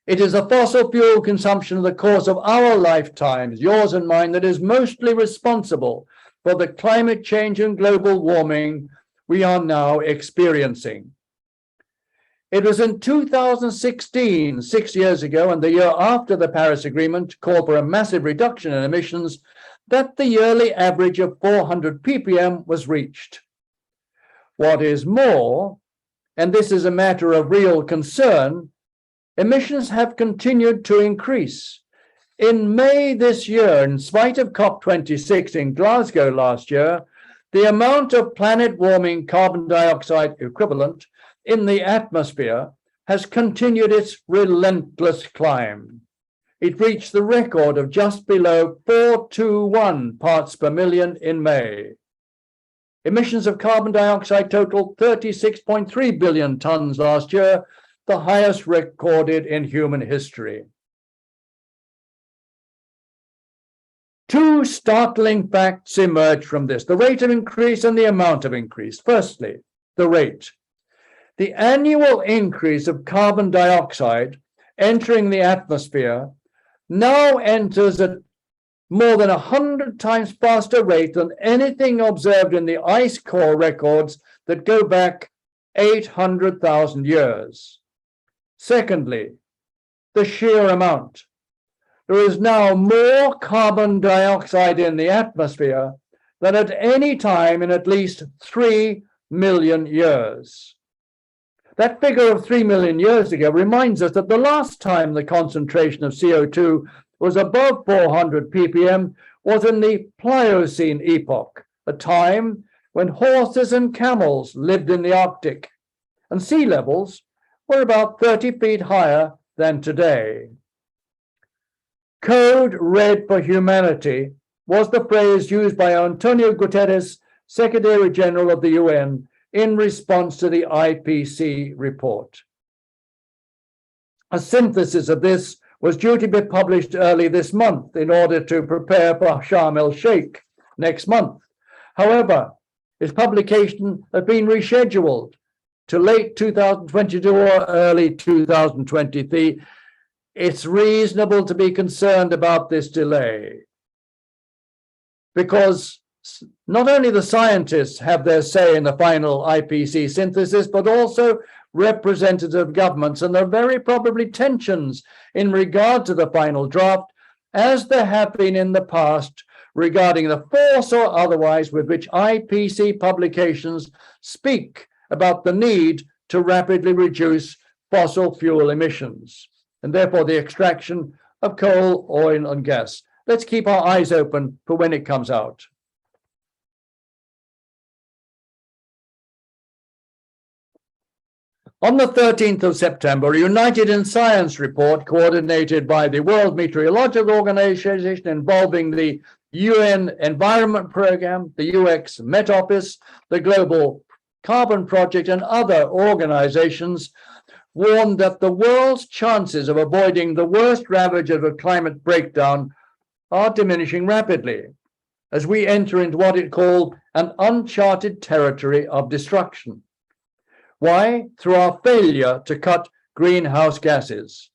It is the fossil fuel consumption in the course of our lifetimes, yours and mine, that is mostly responsible for the climate change and global warming we are now experiencing. It was in 2016, 6 years ago, and the year after the Paris Agreement called for a massive reduction in emissions, that the yearly average of 400 ppm was reached. What is more, and this is a matter of real concern, emissions have continued to increase. In May this year, in spite of COP26 in Glasgow last year, the amount of planet-warming carbon dioxide equivalent in the atmosphere has continued its relentless climb. It reached the record of just below 421 parts per million in May. Emissions of carbon dioxide totaled 36.3 billion tons last year, the highest recorded in human history. Two startling facts emerge from this: the rate of increase and the amount of increase. Firstly, the rate. The annual increase of carbon dioxide entering the atmosphere now enters at more than 100 times faster rate than anything observed in the ice core records that go back 800,000 years. Secondly, the sheer amount. There is now more carbon dioxide in the atmosphere than at any time in at least 3 million years. That figure of 3 million years ago reminds us that the last time the concentration of CO2 was above 400 ppm was in the Pliocene epoch, a time when horses and camels lived in the Arctic, and sea levels were about 30 feet higher than today. Code Red for Humanity was the phrase used by Antonio Guterres, Secretary General of the UN, in response to the IPCC report. A synthesis of this was due to be published early this month in order to prepare for Sharm el-Sheikh next month. However, its publication has been rescheduled to late 2022 or early 2023. It's reasonable to be concerned about this delay, because not only the scientists have their say in the final IPCC synthesis, but also representative governments, and there are very probably tensions in regard to the final draft, as there have been in the past regarding the force or otherwise with which IPCC publications speak about the need to rapidly reduce fossil fuel emissions, and therefore the extraction of coal, oil, and gas. Let's keep our eyes open for when it comes out. On the 13th of September, a United in Science report coordinated by the World Meteorological Organization involving the UN Environment Programme, the UX Met Office, the Global Carbon Project, and other organizations warned that the world's chances of avoiding the worst ravages of climate breakdown are diminishing rapidly as we enter into what it called an uncharted territory of destruction. Why? Through our failure to cut greenhouse gases.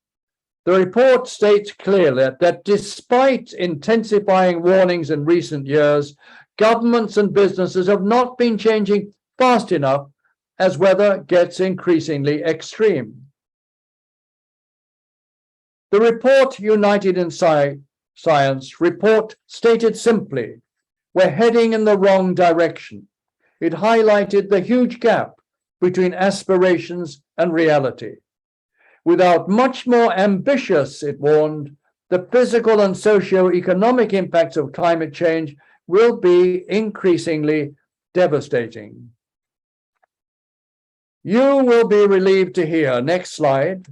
The report states clearly that despite intensifying warnings in recent years, governments and businesses have not been changing fast enough as weather gets increasingly extreme. The report, United in Science report, stated simply, we're heading in the wrong direction. It highlighted the huge gap between aspirations and reality. Without much more ambitious, it warned, the physical and socio-economic impacts of climate change will be increasingly devastating. You will be relieved to hear, next slide.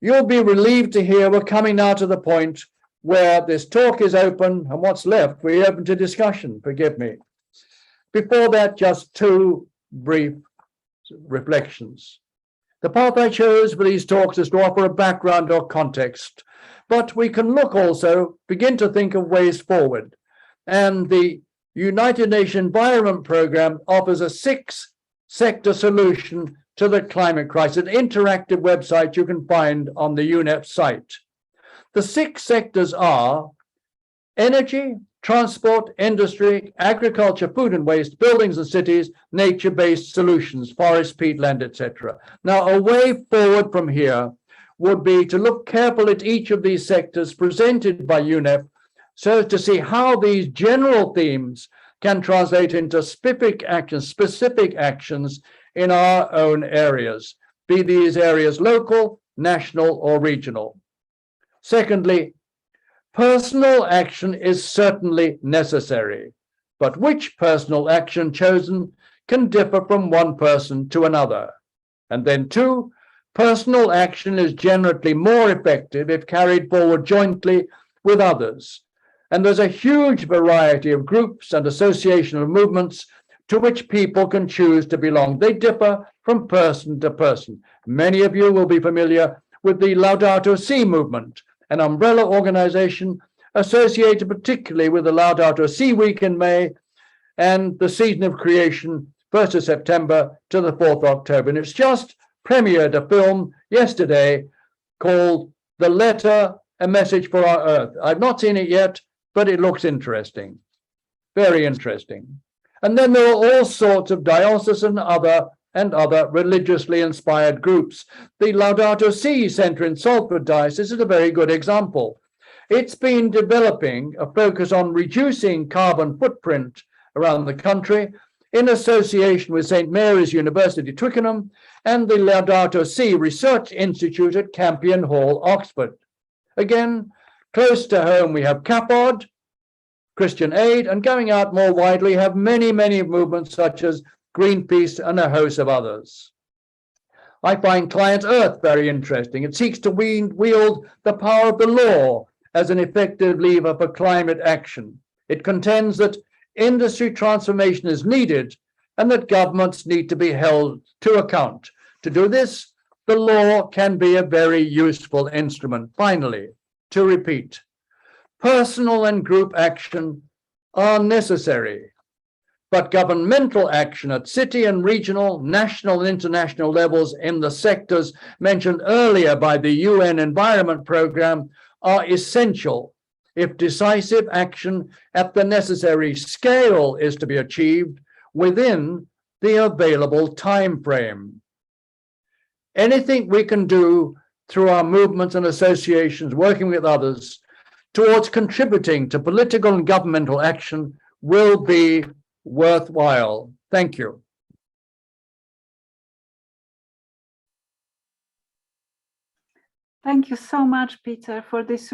You'll be relieved to hear we're coming now to the point where this talk is open, and what's left, we're open to discussion, forgive me. Before that, just two brief reflections. The path I chose for these talks is to offer a background or context, but we can begin to think of ways forward. And the United Nations Environment Programme offers a 6-sector solution to the climate crisis, an interactive website you can find on the UNEP site. The 6 sectors are energy, transport, industry, agriculture, food and waste, buildings and cities, nature-based solutions, forest, peatland, etc. Now, a way forward from here would be to look carefully at each of these sectors presented by UNEP so as to see how these general themes can translate into specific actions in our own areas, be these areas local, national, or regional. Secondly, personal action is certainly necessary, but which personal action chosen can differ from one person to another. And then 2, personal action is generally more effective if carried forward jointly with others. And there's a huge variety of groups and associational movements to which people can choose to belong. They differ from person to person. Many of you will be familiar with the Laudato Si movement, an umbrella organization associated particularly with the Laudato Si week in May and the season of creation, 1st of September to the 4th of October. And it's just premiered a film yesterday called The Letter, A Message for Our Earth. I've not seen it yet, but it looks interesting, very interesting. And then there are all sorts of diocesan and other religiously inspired groups. The Laudato Si Center in Salford Diocese is a very good example. It's been developing a focus on reducing carbon footprint around the country in association with St. Mary's University, Twickenham, and the Laudato Si Research Institute at Campion Hall, Oxford. Again, close to home, we have CAPOD, Christian Aid, and going out more widely have many, many movements such as Greenpeace and a host of others. I find Client Earth very interesting. It seeks to wield the power of the law as an effective lever for climate action. It contends that industry transformation is needed and that governments need to be held to account. To do this, the law can be a very useful instrument. Finally, to repeat, personal and group action are necessary, but governmental action at city and regional, national and international levels in the sectors mentioned earlier by the UN Environment Programme are essential if decisive action at the necessary scale is to be achieved within the available time frame. Anything we can do through our movements and associations, working with others, towards contributing to political and governmental action will be worthwhile. Thank you. Thank you so much, Peter, for this